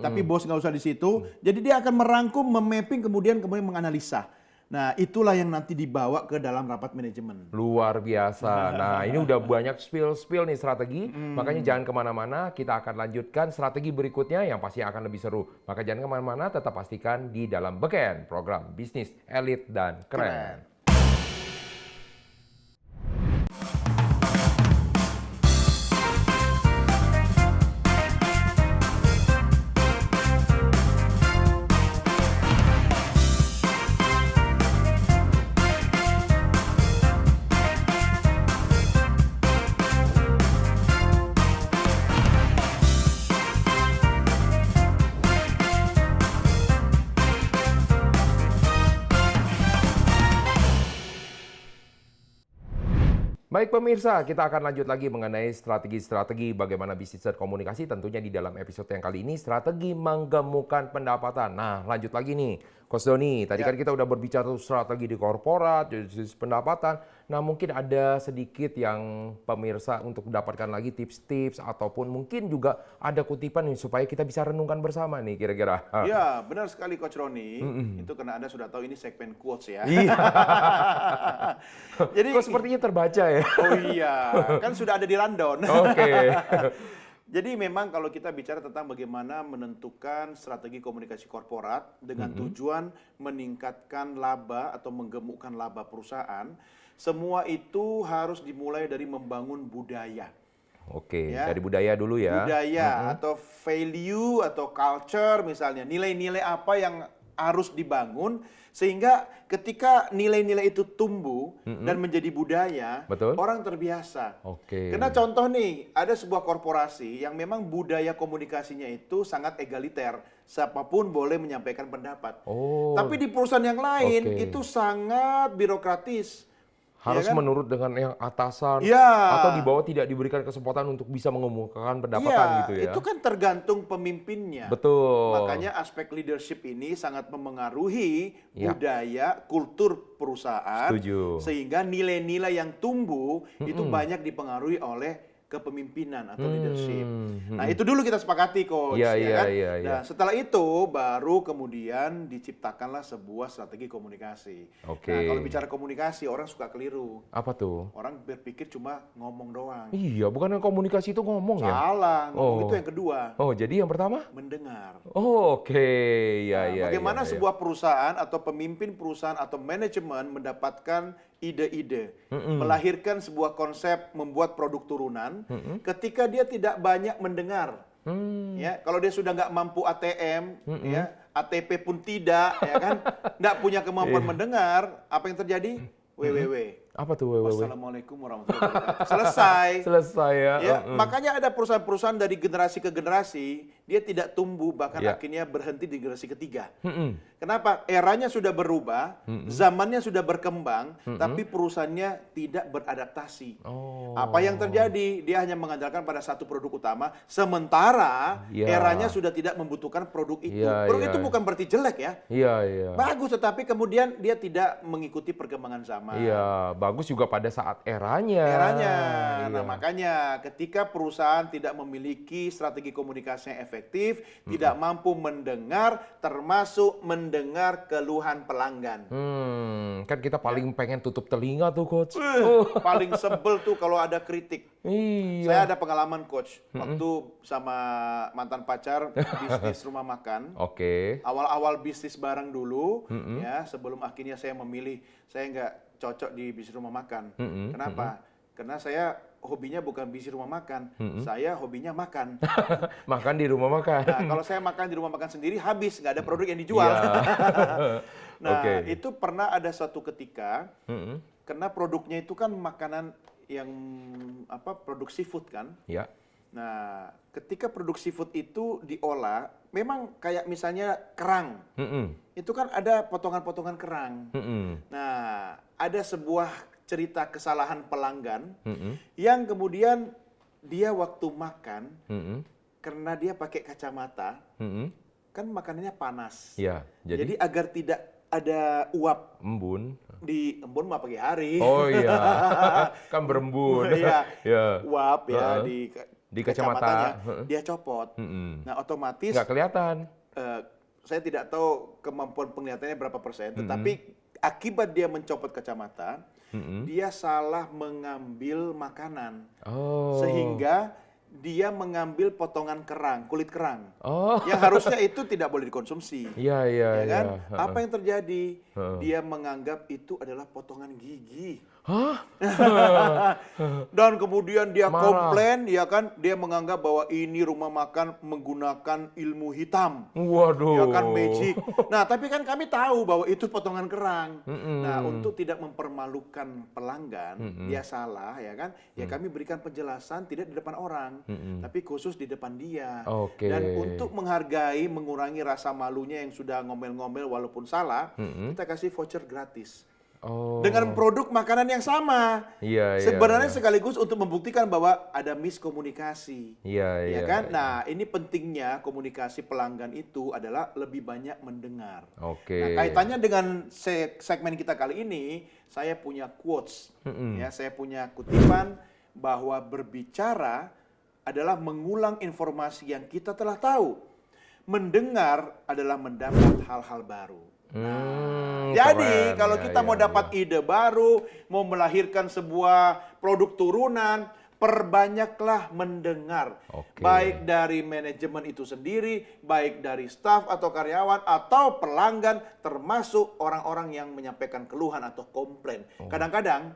tapi bos nggak usah di situ. Jadi dia akan merangkum, memapping, kemudian menganalisa. Nah, itulah yang nanti dibawa ke dalam rapat manajemen. Luar biasa. Nah, ini udah banyak spill nih strategi. Makanya jangan kemana-mana. Kita akan lanjutkan strategi berikutnya yang pasti akan lebih seru. Maka jangan kemana-mana. Tetap pastikan di dalam Beken, program bisnis elit dan keren. Baik pemirsa, kita akan lanjut lagi mengenai strategi-strategi bagaimana bisnis dan komunikasi tentunya di dalam episode yang kali ini strategi menggemukkan pendapatan. Nah, lanjut lagi nih, Coach Doni. Tadi kan kita udah berbicara strategi di korporat, bisnis pendapatan. Nah, mungkin ada sedikit yang pemirsa untuk mendapatkan lagi tips-tips ataupun mungkin juga ada kutipan nih supaya kita bisa renungkan bersama nih kira-kira. Ya, benar sekali Coach Roni. Itu karena Anda sudah tahu ini segmen quotes ya. Iya. Jadi Kok sepertinya terbaca ya? oh iya, kan sudah ada di rundown. Oke. Jadi memang kalau kita bicara tentang bagaimana menentukan strategi komunikasi korporat dengan tujuan meningkatkan laba atau menggemukkan laba perusahaan, semua itu harus dimulai dari membangun budaya. Oke, Ya. dari budaya dulu ya. Budaya atau value atau culture misalnya, nilai-nilai apa yang harus dibangun sehingga ketika nilai-nilai itu tumbuh dan menjadi budaya, Betul. orang terbiasa. Oke. Karena contoh nih, ada sebuah korporasi yang memang budaya komunikasinya itu sangat egaliter. Siapapun boleh menyampaikan pendapat. Oh. Tapi di perusahaan yang lain Oke. itu sangat birokratis. Harus ya kan? menurut dengan yang atasan Ya. atau di bawah tidak diberikan kesempatan untuk bisa mengemukakan pendapatan Iya, gitu ya. itu kan tergantung pemimpinnya. Betul. Makanya aspek leadership ini sangat memengaruhi Ya. budaya, kultur perusahaan. Setuju. Sehingga nilai-nilai yang tumbuh itu banyak dipengaruhi oleh kepemimpinan atau leadership. Nah, itu dulu kita sepakati, Coach. Iya, ya iya, kan? iya, iya. Nah, setelah itu baru kemudian diciptakanlah sebuah strategi komunikasi. Oke. Nah, kalau bicara komunikasi, orang suka keliru. Apa tuh? Orang berpikir cuma ngomong doang. Iya, bukan yang komunikasi itu ngomong ya? Salah, ngomong Oh. itu yang kedua. Oh, jadi yang pertama? Mendengar. Oh, oke. Ya, Nah, ya, bagaimana ya, ya. sebuah perusahaan atau pemimpin perusahaan atau manajemen mendapatkan ide-ide, melahirkan sebuah konsep membuat produk turunan, ketika dia tidak banyak mendengar. Ya, kalau dia sudah nggak mampu ATM, ya, ATP pun tidak, ya kan, nggak punya kemampuan mendengar, apa yang terjadi? WWW. Apa tuh WWW? Wassalamualaikum warahmatullahi wabarakatuh. Selesai. Selesai ya. Ya, makanya ada perusahaan-perusahaan dari generasi ke generasi, dia tidak tumbuh, bahkan Ya. akhirnya berhenti di generasi ketiga. Mm-mm. Kenapa? Eranya sudah berubah, zamannya sudah berkembang, tapi perusahaannya tidak beradaptasi. Oh. Apa yang terjadi? Dia hanya mengandalkan pada satu produk utama, sementara Ya. eranya sudah tidak membutuhkan produk itu. Ya, Produk ya, itu ya. bukan berarti jelek ya. Iya, iya. Bagus, tetapi kemudian dia tidak mengikuti perkembangan zaman. Iya, bagus juga pada saat eranya. Nah, makanya ketika perusahaan tidak memiliki strategi komunikasi yang efektif, tidak mampu mendengar, termasuk mendengar keluhan pelanggan. Kan kita paling pengen tutup telinga tuh, Coach. Paling sebel tuh kalau ada kritik. Iya. Saya ada pengalaman, Coach, waktu sama mantan pacar bisnis rumah makan. Oke. Awal-awal bisnis bareng dulu, ya, sebelum akhirnya saya memilih saya nggak cocok di bisnis rumah makan. Kenapa? Karena saya hobinya bukan bisnis rumah makan, saya hobinya makan. Makan di rumah makan. Nah, kalau saya makan di rumah makan sendiri habis, nggak ada produk yang dijual. Iya. Nah, Oke. itu pernah ada suatu ketika, karena produknya itu kan makanan yang produk seafood kan. Ya. Nah, ketika produk seafood itu diolah, memang kayak misalnya kerang. Itu kan ada potongan-potongan kerang. Nah, ada sebuah cerita kesalahan pelanggan yang kemudian dia waktu makan, karena dia pakai kacamata, kan makanannya panas. Ya, Jadi agar tidak ada uap embun. di embun mah pagi hari. Oh iya. Kan berembun. Iya. Ya. Uap ya Di kacamata. kacamatanya, dia copot. Nah, otomatis Nggak kelihatan. saya tidak tahu kemampuan penglihatannya berapa persen, tetapi akibat dia mencopot kacamata, dia salah mengambil makanan. Oh. Sehingga dia mengambil potongan kerang, kulit kerang. Oh. Yang harusnya itu tidak boleh dikonsumsi. Iya, iya, Ya kan? iya. Apa yang terjadi? Dia menganggap itu adalah potongan gigi. Hah? Dan kemudian dia Marah. komplain, ya kan? Dia menganggap bahwa ini rumah makan menggunakan ilmu hitam. Waduh. Ya kan, magic. Nah, tapi kan kami tahu bahwa itu potongan kerang. Nah, untuk tidak mempermalukan pelanggan, dia salah, ya kan? Ya kami berikan penjelasan tidak di depan orang, tapi khusus di depan dia. Oke. Dan untuk menghargai, mengurangi rasa malunya yang sudah ngomel-ngomel walaupun salah, kita kasih voucher gratis. Oh. Dengan produk makanan yang sama. Iya, iya, Sebenarnya iya. sekaligus untuk membuktikan bahwa ada miskomunikasi. Iya, Ya iya. kan? Nah, ini pentingnya komunikasi pelanggan itu adalah lebih banyak mendengar. Oke. Nah, kaitannya dengan segmen kita kali ini, saya punya quotes. Ya, saya punya kutipan bahwa berbicara adalah mengulang informasi yang kita telah tahu. Mendengar adalah mendapat hal-hal baru. Jadi Keren. kalau Ya, kita ya, mau dapat ya. ide baru, mau melahirkan sebuah produk turunan, perbanyaklah mendengar. Oke. Baik dari manajemen itu sendiri, baik dari staf atau karyawan, atau pelanggan, termasuk orang-orang yang menyampaikan keluhan atau komplain. Kadang-kadang,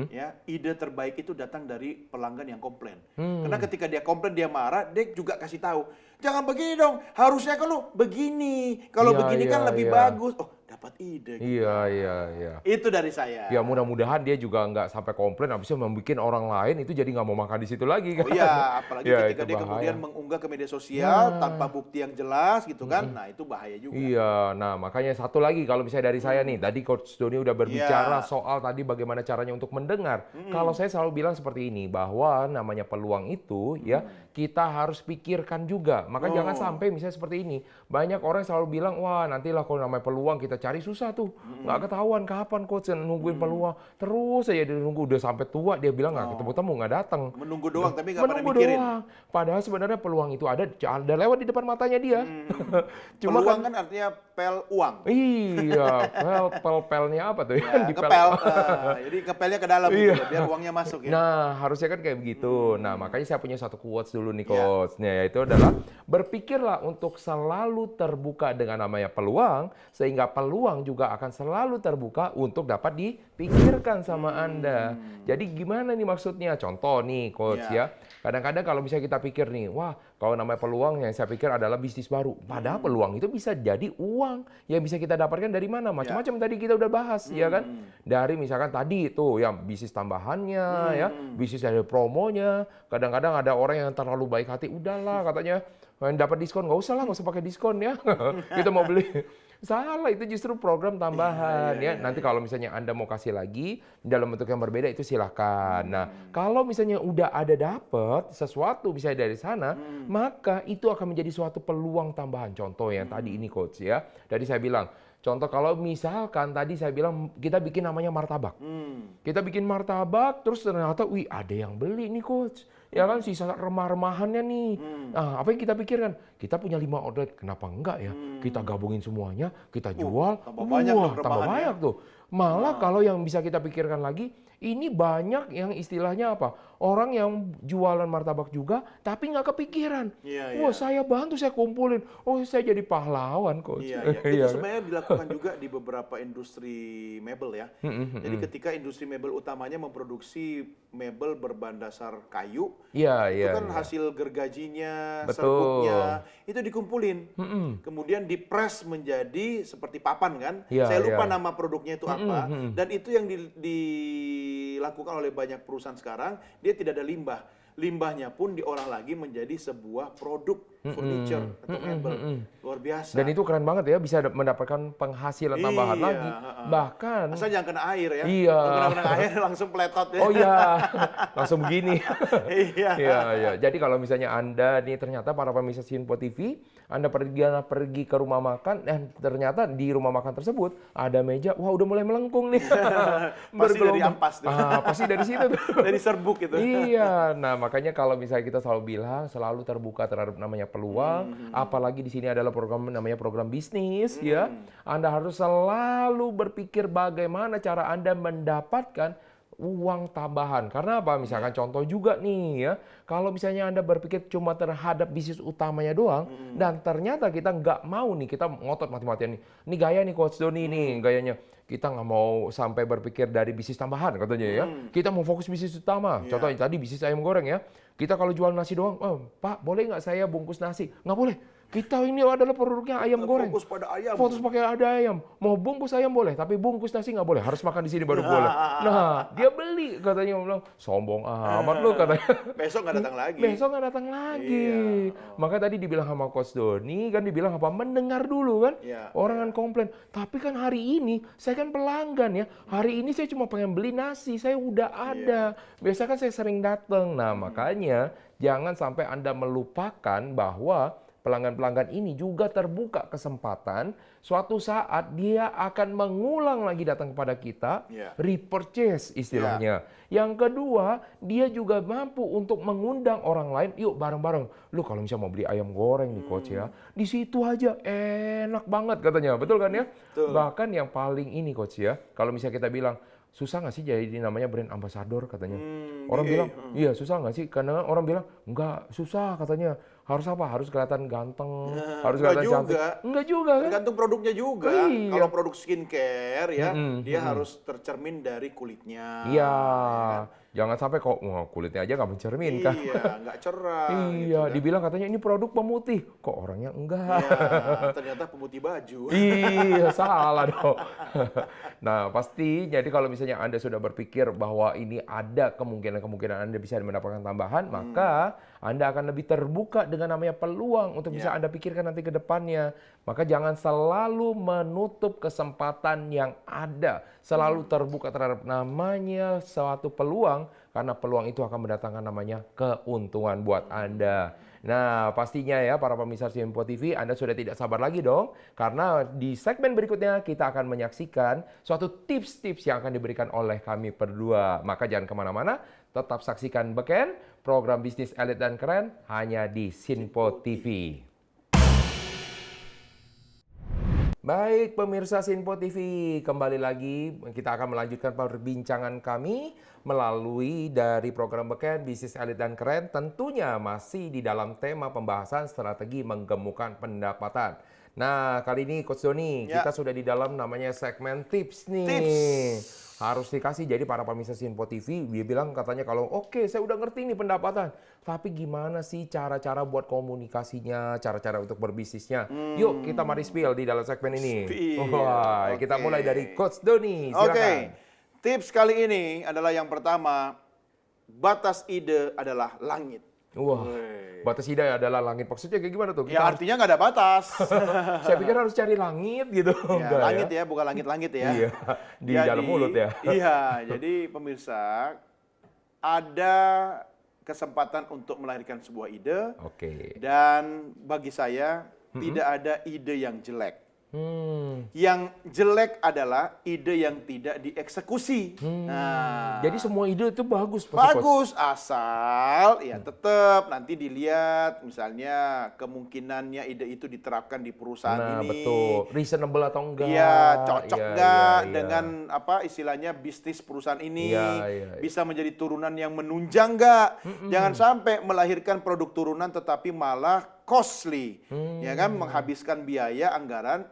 ya, ide terbaik itu datang dari pelanggan yang komplain. Karena ketika dia komplain, dia marah, dia juga kasih tahu, jangan begini dong, harusnya kalau begini. Kalau Iya, begini kan iya, lebih iya. bagus. Oh, dapat ide. Gitu. Iya, iya, iya. Itu dari saya. Ya mudah-mudahan dia juga nggak sampai komplain, habisnya membuat orang lain itu jadi nggak mau makan di situ lagi kan. Oh iya, apalagi Ya, ketika itu dia bahaya. kemudian mengunggah ke media sosial tanpa bukti yang jelas gitu kan. Nah, itu bahaya juga. Iya, nah makanya satu lagi kalau misalnya dari saya nih, tadi Coach Doni udah berbicara Iya. soal tadi bagaimana caranya untuk mendengar. Kalau saya selalu bilang seperti ini, bahwa namanya peluang itu ya kita harus pikirkan juga. Maka jangan sampai misalnya seperti ini. Banyak orang selalu bilang, wah nantilah kalau namanya peluang kita cari susah tuh. Nggak ketahuan kapan Coach nungguin peluang. Terus aja dia nunggu udah sampai tua dia bilang nggak ketemu-temu, nggak datang. Menunggu doang tapi nggak pada Menunggu mikirin. doang. Padahal sebenarnya peluang itu ada lewat di depan matanya dia. Cuma Peluang kan artinya pel uang. Iya, pel-pelnya apa tuh ya? Ya, ngepel. Jadi ngepelnya ke dalam gitu Iya. ya, biar uangnya masuk ya. Nah, harusnya kan kayak begitu. Nah, makanya saya punya satu quotes dulu nih, Iya. Coach. Nah, yaitu adalah berpikirlah untuk selalu terbuka dengan namanya peluang, sehingga peluang juga akan selalu terbuka untuk dapat dipikirkan sama Anda. Jadi gimana nih maksudnya? Contoh nih, Coach Iya. ya. Kadang-kadang kalau misalnya kita pikir nih, wah kalau namanya peluang yang saya pikir adalah bisnis baru. Padahal peluang itu bisa jadi uang yang bisa kita dapatkan dari mana? Macam-macam tadi kita udah bahas, ya kan? Dari misalkan tadi itu yang bisnis tambahannya, ya, bisnis dari promonya. Kadang-kadang ada orang yang terlalu baik hati, udahlah katanya, yang dapat diskon nggak usah lah, nggak usah pakai diskon ya. Kita mau beli. Salah, itu justru program tambahan ya. Nanti kalau misalnya Anda mau kasih lagi dalam bentuk yang berbeda itu silakan. Nah, kalau misalnya udah ada dapat sesuatu misalnya dari sana, maka itu akan menjadi suatu peluang tambahan. Contoh yang tadi ini Coach ya. Tadi saya bilang, Contoh kalau misalkan tadi saya bilang kita bikin namanya martabak. Kita bikin martabak, terus ternyata, wih ada yang beli nih coach. Ya kan, sisa remah-remahannya nih. Nah, apa yang kita pikirkan? Kita punya 5 outlet, kenapa enggak ya? Kita gabungin semuanya, kita jual. tambah banyak dong tambah remahannya. banyak tuh. Malah kalau yang bisa kita pikirkan lagi, ini banyak yang istilahnya apa? Orang yang jualan martabak juga, tapi nggak kepikiran. Iya, Wah, iya. saya bantu, saya kumpulin. Oh, saya jadi pahlawan, coach. Iya, iya. Itu Iya kan? sebenarnya dilakukan juga di beberapa industri mebel ya. Jadi ketika industri mebel utamanya memproduksi mebel berbahan dasar kayu, Iya, itu iya. kan iya. hasil gergajinya, Betul. serbuknya, itu dikumpulin. Kemudian dipres menjadi seperti papan kan. Iya, Saya lupa iya. nama produknya itu apa. Dan itu yang dilakukan oleh banyak perusahaan sekarang, dia tidak ada limbah. Limbahnya pun diolah lagi menjadi sebuah produk furniture atau mebel. Luar biasa. Dan itu keren banget ya, bisa mendapatkan penghasilan tambahan Iya, lagi. heeh. Bahkan, Asal jangan kena air ya. Iya. Kalau kena air langsung peletot ya. oh iya, langsung begini. Iya. Iya, iya. Jadi kalau misalnya Anda nih ternyata para pemirsa Sinpo TV, Anda pergi ke rumah makan dan ternyata di rumah makan tersebut ada meja, wah udah mulai melengkung nih. Pasti dari Bergelombang. ampas tuh. Pasti dari situ tuh. Dari serbuk itu. Iya, nah makanya kalau misalnya kita selalu bilang selalu terbuka terhadap namanya peluang, apalagi di sini adalah program namanya program bisnis ya. Anda harus selalu berpikir bagaimana cara Anda mendapatkan uang tambahan. Karena apa? Misalkan contoh juga nih ya, kalau misalnya Anda berpikir cuma terhadap bisnis utamanya doang, dan ternyata kita nggak mau nih, kita ngotot mati-matian nih. Ini gaya nih Coach Doni nih, gayanya. Kita nggak mau sampai berpikir dari bisnis tambahan katanya ya. Kita mau fokus bisnis utama. Contohnya tadi bisnis ayam goreng ya. Kita kalau jual nasi doang, oh, Pak boleh nggak saya bungkus nasi? Nggak boleh. Kita ini adalah produknya ayam goreng. Fokus pada ayam. Fokus pakai ada ayam. Mau bungkus ayam boleh, tapi bungkus nasi nggak boleh. Harus makan di sini baru boleh. Nah, dia beli katanya, bilang sombong amat lu katanya. Besok nggak datang lagi. Besok nggak datang lagi. Iya. Maka tadi dibilang sama Coach Doni, kan dibilang apa? Mendengar dulu kan. Iya, Orang kan komplain. Tapi kan hari ini, saya kan pelanggan ya. Hari ini saya cuma pengen beli nasi, saya udah ada. Biasa kan saya sering datang. Nah, makanya jangan sampai Anda melupakan bahwa pelanggan-pelanggan ini juga terbuka kesempatan suatu saat dia akan mengulang lagi datang kepada kita, Iya. repurchase istilahnya. Yang kedua, dia juga mampu untuk mengundang orang lain, yuk bareng-bareng. Lu kalau misalnya mau beli ayam goreng nih Coach ya, di situ aja enak banget katanya. Betul kan ya? Betul. Bahkan yang paling ini Coach ya, kalau misalnya kita bilang, susah nggak sih jadi namanya brand ambassador katanya. Orang bilang, iya susah nggak sih? Karena orang bilang, enggak susah katanya. Harus apa? Harus kelihatan ganteng, harus Enggak kelihatan cantik. juga. Enggak juga kan? Tergantung produknya juga. Iya. Kalau produk skincare ya, dia harus tercermin dari kulitnya. Iya. kan? Jangan sampai kok wah, kulitnya aja nggak mencerminkan. Iya, nggak cerah. Iya, gitu kan. dibilang katanya ini produk pemutih. Kok orangnya enggak? Iya, ternyata pemutih baju. Iya, salah dong. Nah, pasti jadi kalau misalnya Anda sudah berpikir bahwa ini ada kemungkinan Anda bisa mendapatkan tambahan, maka Anda akan lebih terbuka dengan namanya peluang untuk bisa Anda pikirkan nanti ke depannya. Maka jangan selalu menutup kesempatan yang ada. Selalu terbuka terhadap namanya suatu peluang, karena peluang itu akan mendatangkan namanya keuntungan buat Anda. Nah, pastinya ya para pemirsa Sinpo TV, Anda sudah tidak sabar lagi dong. Karena di segmen berikutnya kita akan menyaksikan suatu tips-tips yang akan diberikan oleh kami berdua. Maka jangan kemana-mana, tetap saksikan Beken, program bisnis elit dan keren, hanya di Sinpo TV. Baik pemirsa Sinpo TV, kembali lagi kita akan melanjutkan perbincangan kami melalui dari program Beken Bisnis Elit dan Keren, tentunya masih di dalam tema pembahasan strategi menggemukkan pendapatan. Nah, kali ini Coach Doni, kita sudah di dalam namanya segmen tips nih. Tips. Harus dikasih, jadi para pemirsa Sinpo TV, dia bilang katanya kalau oke, saya udah ngerti nih pendapatan. Tapi gimana sih cara-cara buat komunikasinya, cara-cara untuk berbisnisnya. Yuk kita mari spill di dalam segmen ini. Spill, Wah, kita mulai dari Coach Doni, silakan. Oke, tips kali ini adalah yang pertama, batas ide adalah langit. Wah, batas ide adalah langit. Maksudnya kayak gimana tuh? Ya artinya nggak ada batas. Saya pikir harus cari langit gitu. Ya, Enggak langit ya, bukan langit-langit ya. Iya, di dalam mulut ya. Iya, jadi pemirsa, ada kesempatan untuk melahirkan sebuah ide. Oke. Dan bagi saya, tidak ada ide yang jelek. Yang jelek adalah ide yang tidak dieksekusi. Nah, Jadi semua ide itu bagus, pasti, Coach. bagus asal ya tetap nanti dilihat misalnya kemungkinannya ide itu diterapkan di perusahaan Nah, ini. betul. Reasonable atau enggak? Iya, cocok Iya, nggak iya, iya. dengan apa istilahnya bisnis perusahaan ini, Iya, iya, iya. bisa menjadi turunan yang menunjang nggak? Jangan sampai melahirkan produk turunan tetapi malah costly, ya kan, menghabiskan biaya anggaran,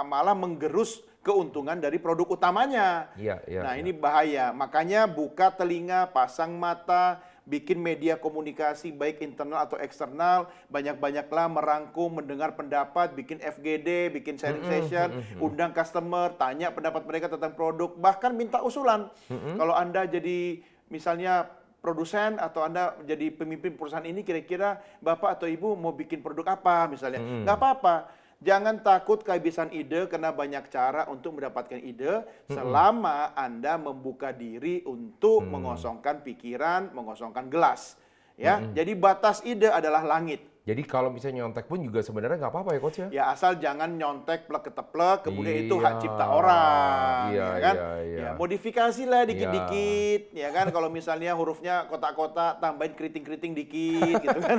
malah menggerus keuntungan dari produk utamanya. Iya, iya, Nah, iya. ini bahaya. Makanya buka telinga, pasang mata, bikin media komunikasi baik internal atau eksternal, banyak-banyaklah merangkum, mendengar pendapat, bikin FGD, bikin sharing session, undang customer, tanya pendapat mereka tentang produk, bahkan minta usulan. Kalau Anda jadi misalnya produsen atau Anda menjadi pemimpin perusahaan ini, kira-kira Bapak atau Ibu mau bikin produk apa misalnya. Nggak apa-apa. Jangan takut kehabisan ide karena banyak cara untuk mendapatkan ide selama Anda membuka diri untuk mengosongkan pikiran, mengosongkan gelas. Ya, jadi batas ide adalah langit. Jadi kalau misalnya nyontek pun juga sebenarnya nggak apa-apa ya, Coach ya? Ya asal jangan nyontek plek keteplek, kemudian itu Iya. hak cipta orang, Iya, ya kan? iya, iya. Ya modifikasi lah dikit-dikit, ya kan? Kalau misalnya hurufnya kotak-kotak, tambahin keriting-keriting dikit, gitu kan?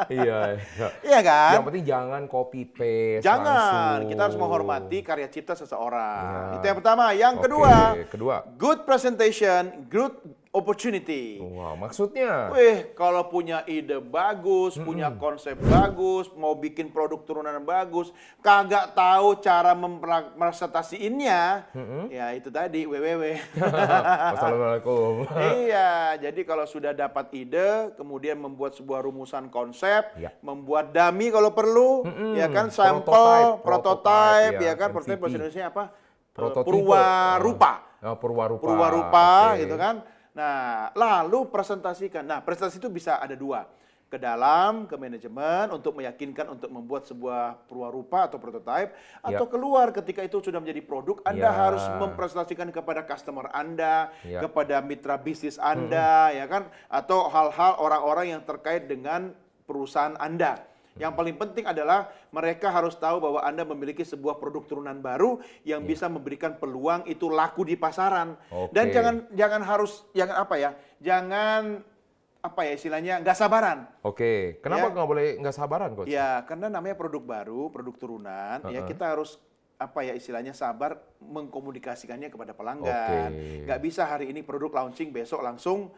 Iya, iya. Iya kan? Yang penting jangan copy paste Jangan, langsung. kita harus menghormati karya cipta seseorang. Ya. Itu yang pertama. Yang Oke, kedua, kedua. good presentation, good opportunity. Wow, maksudnya? Wih, kalau punya ide bagus, punya konsep bagus, mau bikin produk turunan bagus, kagak tahu cara mempresentasiinnya, ya itu tadi, www. Wassalamualaikum. Iya, jadi kalau sudah dapat ide, kemudian membuat sebuah rumusan konsep, Ya. membuat dummy kalau perlu, ya kan, sampel, Prototype, prototype, ya kan, MVP. prototype bahasa Indonesia apa? Prototipe. Purwarupa. Purwarupa. Purwarupa, Oke. gitu kan. Nah, lalu presentasikan. Nah, presentasi itu bisa ada dua. Ke dalam, ke manajemen, untuk meyakinkan untuk membuat sebuah purwarupa atau prototype, atau keluar ketika itu sudah menjadi produk, Anda Ya. harus mempresentasikan kepada customer Anda, Ya. kepada mitra bisnis Anda, ya kan, atau hal-hal orang-orang yang terkait dengan perusahaan Anda. Yang paling penting adalah mereka harus tahu bahwa Anda memiliki sebuah produk turunan baru yang bisa memberikan peluang itu laku di pasaran. Oke. Dan jangan apa ya istilahnya, nggak sabaran. Oke, kenapa Ya. nggak boleh nggak sabaran, Coach? Ya, karena namanya produk baru, produk turunan, ya kita harus apa ya istilahnya sabar mengkomunikasikannya kepada pelanggan. Oke. Nggak bisa hari ini produk launching, besok langsung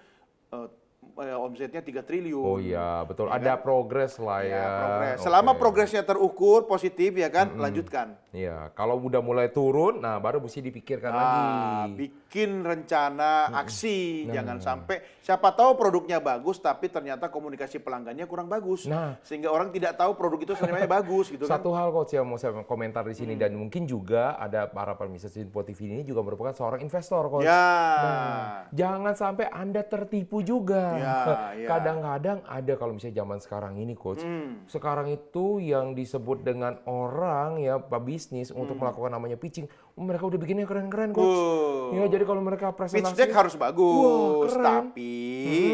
omsetnya 3 triliun. Oh iya, betul. Ya Ada kan? progres lah ya. Ya, progres. Oke. Selama progresnya terukur, positif ya kan, lanjutkan. Iya, kalau udah mulai turun, nah baru mesti dipikirkan lagi. Bikin rencana aksi, jangan sampai siapa tahu produknya bagus tapi ternyata komunikasi pelanggannya kurang bagus. Nah. Sehingga orang tidak tahu produk itu sebenarnya bagus gitu kan. Satu hal, Coach, yang mau saya komentar di sini dan mungkin juga ada para pemirsa Info TV ini juga merupakan seorang investor, Coach. Ya. Nah, jangan sampai Anda tertipu juga. Ya, ya. Kadang-kadang ada kalau misalnya zaman sekarang ini, Coach. Sekarang itu yang disebut dengan orang ya bisnis untuk melakukan namanya pitching, mereka udah bikinnya keren-keren, Coach. Ya, jadi kalau mereka Pitch presentasi deck harus bagus, Wah, keren. tapi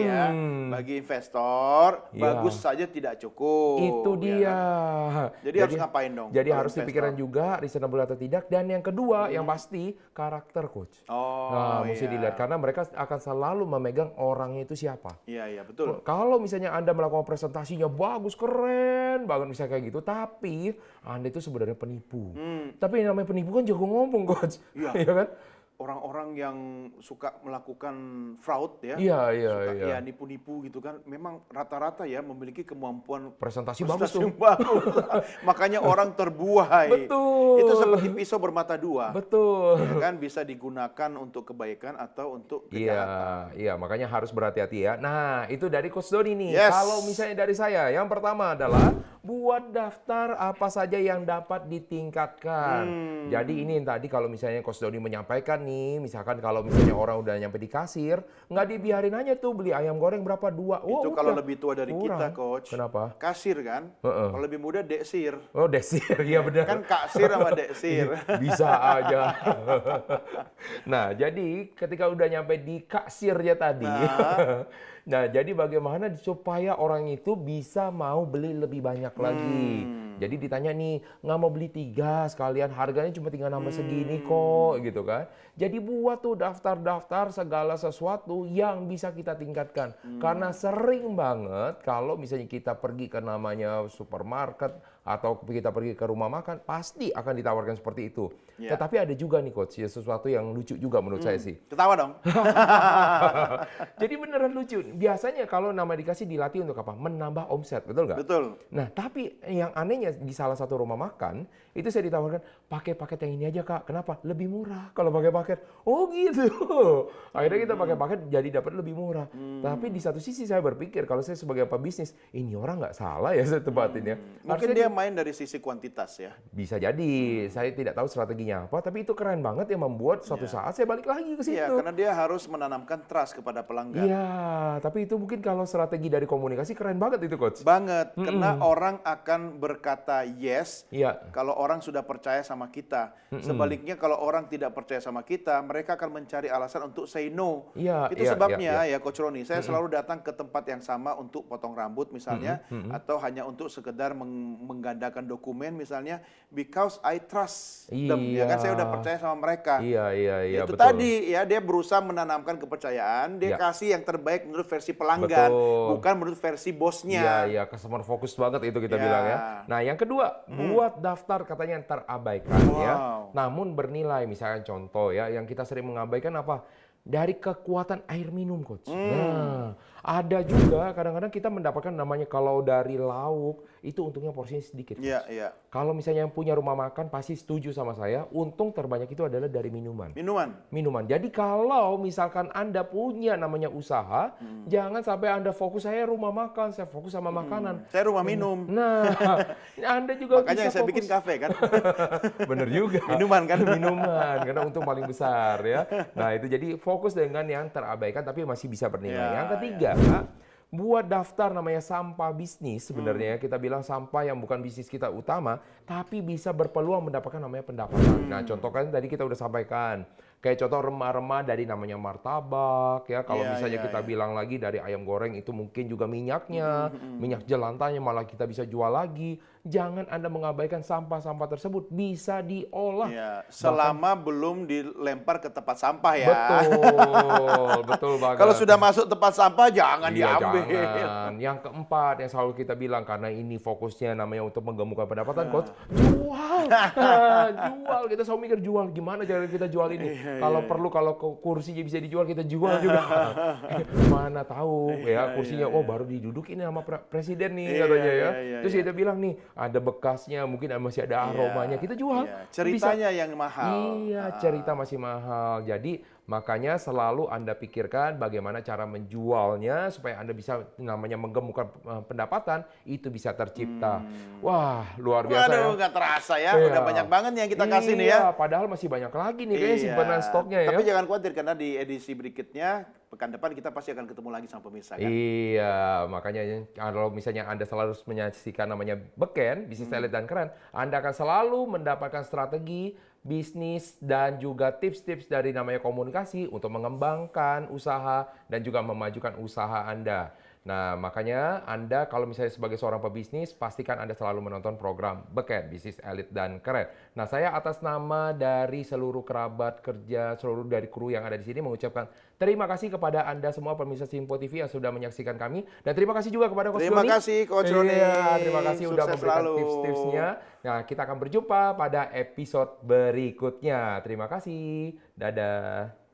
ya bagi investor Ya. bagus saja tidak cukup. itu ya dia. kan? Jadi harus ngapain dong? Jadi kalau harus investor? dipikirkan juga reasonable atau tidak. Dan yang kedua, yang pasti karakter, Coach. Oh, Nah, mesti iya. dilihat karena mereka akan selalu memegang orangnya itu siapa. Iya, iya, betul. Kalau misalnya Anda melakukan presentasinya bagus, keren banget misalnya kayak gitu, tapi Anda itu sebenarnya penipu. Tapi yang namanya penipu kan jago ngomong, Coach. Iya. Iya kan? Orang-orang yang suka melakukan fraud ya, Iya, iya, suka iya. ya nipu-nipu gitu kan, memang rata-rata ya memiliki kemampuan Presentasi bagus prestasi tuh. yang bagus. Makanya orang terbuai. Betul. Itu seperti pisau bermata dua. Betul. Ya kan, bisa digunakan untuk kebaikan atau untuk kejahatan. Iya, makanya harus berhati-hati ya. Nah, itu dari Coach Doni nih. Yes. Kalau misalnya dari saya, yang pertama adalah buat daftar apa saja yang dapat ditingkatkan. Jadi ini yang tadi kalau misalnya Coach Doni menyampaikan nih, misalkan kalau misalnya orang udah nyampe di kasir, nggak dibiarin aja tuh beli ayam goreng berapa 2. Itu kalau lebih tua dari kita, Coach. Kenapa? Kasir kan? Heeh. Kalau lebih muda, deksir. Oh, desir, iya benar. Kan kasir sama deksir. Bisa aja. Nah, jadi ketika udah nyampe di kasirnya tadi, nah jadi bagaimana supaya orang itu bisa mau beli lebih banyak lagi. Jadi ditanya nih, nggak mau beli 3 sekalian, harganya cuma tinggal nambah segini kok, gitu kan. Jadi buat tuh daftar-daftar segala sesuatu yang bisa kita tingkatkan. Karena sering banget kalau misalnya kita pergi ke namanya supermarket atau kita pergi ke rumah makan, pasti akan ditawarkan seperti itu. Ya. Tetapi ada juga nih Coach, ya sesuatu yang lucu juga menurut saya sih. Ketawa dong. Jadi beneran lucu. Biasanya kalau nama dikasih dilatih untuk apa? Menambah omset, betul nggak? Betul. Nah, tapi yang anehnya di salah satu rumah makan, itu saya ditawarkan, pakai paket yang ini aja Kak. Kenapa? Lebih murah kalau pakai paket. Oh gitu. Akhirnya kita pakai paket jadi dapat lebih murah. Tapi di satu sisi saya berpikir, kalau saya sebagai pebisnis, ini orang nggak salah ya saya tempatin ya. Mungkin dia main dari sisi kuantitas ya. Bisa jadi, saya tidak tahu strateginya apa, tapi itu keren banget ya membuat suatu saat saya balik lagi ke situ. Iya, karena dia harus menanamkan trust kepada pelanggan. Iya, tapi itu mungkin kalau strategi dari komunikasi keren banget itu Coach. Banget, karena orang akan berkata yes Iya. kalau orang sudah percaya sama kita. Sebaliknya kalau orang tidak percaya sama kita, mereka akan mencari alasan untuk say no. Iya, Itu iya, sebabnya iya, ya Coach Roni, saya selalu datang ke tempat yang sama untuk potong rambut misalnya, atau hanya untuk sekedar menggandakan dokumen misalnya, because I trust them. Ya kan, Iya. saya udah percaya sama mereka. Iya, Itu betul. tadi ya, dia berusaha menanamkan kepercayaan, dia Ya. kasih yang terbaik menurut versi pelanggan, Betul. bukan menurut versi bosnya. Iya, iya, customer focus banget itu kita Ya. bilang ya. Nah, yang kedua, buat daftar katanya yang terabaikan ya. Wow. Namun bernilai, misalnya contoh ya, yang kita sering mengabaikan apa? Dari kekuatan air minum, Coach. Nah, ada juga kadang-kadang kita mendapatkan namanya kalau dari lauk, itu untungnya porsinya sedikit. Coach. Iya, iya. Kalau misalnya yang punya rumah makan pasti setuju sama saya, untung terbanyak itu adalah dari minuman. Minuman. Jadi kalau misalkan Anda punya namanya usaha, jangan sampai Anda fokus saya rumah makan, saya fokus sama makanan. Saya rumah minum. Nah, Anda juga Makanya bisa saya fokus. bikin kafe kan. Bener juga. Minuman kan? Minuman, karena untung paling besar ya. Nah itu jadi fokus dengan yang terabaikan tapi masih bisa bernilai. Ya, Yang ketiga, buat daftar namanya sampah bisnis sebenarnya kita bilang sampah yang bukan bisnis kita utama, tapi bisa berpeluang mendapatkan namanya pendapatan. Nah contoh kan tadi kita udah sampaikan, kayak contoh remah-remah dari namanya martabak ya. Kalau Iya, misalnya iya, kita iya. bilang lagi dari ayam goreng itu mungkin juga minyaknya, minyak jelantanya malah kita bisa jual lagi. Jangan Anda mengabaikan sampah-sampah tersebut, bisa diolah. Iya, selama belum dilempar ke tempat sampah ya. Betul, betul banget. Kalau sudah masuk tempat sampah jangan Iya, diambil. jangan. Yang keempat yang selalu kita bilang karena ini fokusnya namanya untuk menggemukkan pendapatan, Coach, jual. Jual. Kita selalu mikir jual, gimana cara kita jual ini? Kalau perlu kalau kursinya bisa dijual kita jual juga. Mana tahu ya kursinya oh baru didudukin sama presiden nih Iya, katanya ya. iya, Terus iya. kita bilang nih ada bekasnya, mungkin masih ada aromanya, kita jual. Iya, ceritanya yang mahal. Iya, cerita masih mahal. Jadi makanya selalu Anda pikirkan bagaimana cara menjualnya supaya Anda bisa namanya menggemukkan pendapatan itu bisa tercipta. Wah, luar biasa ya. Waduh, nggak terasa ya. Iya. Udah banyak banget yang kita kasih nih ya. Iya, padahal masih banyak lagi nih kayaknya Iya. simpanan stoknya ya. Tapi jangan khawatir karena di edisi berikutnya pekan depan kita pasti akan ketemu lagi sama pemirsa kan. Iya, makanya kalau misalnya Anda selalu menyaksikan namanya Beken, bisnis elit dan keren, Anda akan selalu mendapatkan strategi, bisnis, dan juga tips-tips dari namanya komunikasi untuk mengembangkan usaha dan juga memajukan usaha Anda. Nah, makanya Anda kalau misalnya sebagai seorang pebisnis, pastikan Anda selalu menonton program Beken, Bisnis Elit dan Keren. Nah, saya atas nama dari seluruh kerabat kerja, seluruh dari kru yang ada di sini mengucapkan terima kasih kepada Anda semua pemirsa Simpo TV yang sudah menyaksikan kami. Dan terima kasih juga kepada Coach Terima Doni. kasih Coach Roni. Iya, terima kasih sudah Sukses memberikan selalu. tips-tipsnya. Nah, kita akan berjumpa pada episode berikutnya. Terima kasih. Dadah.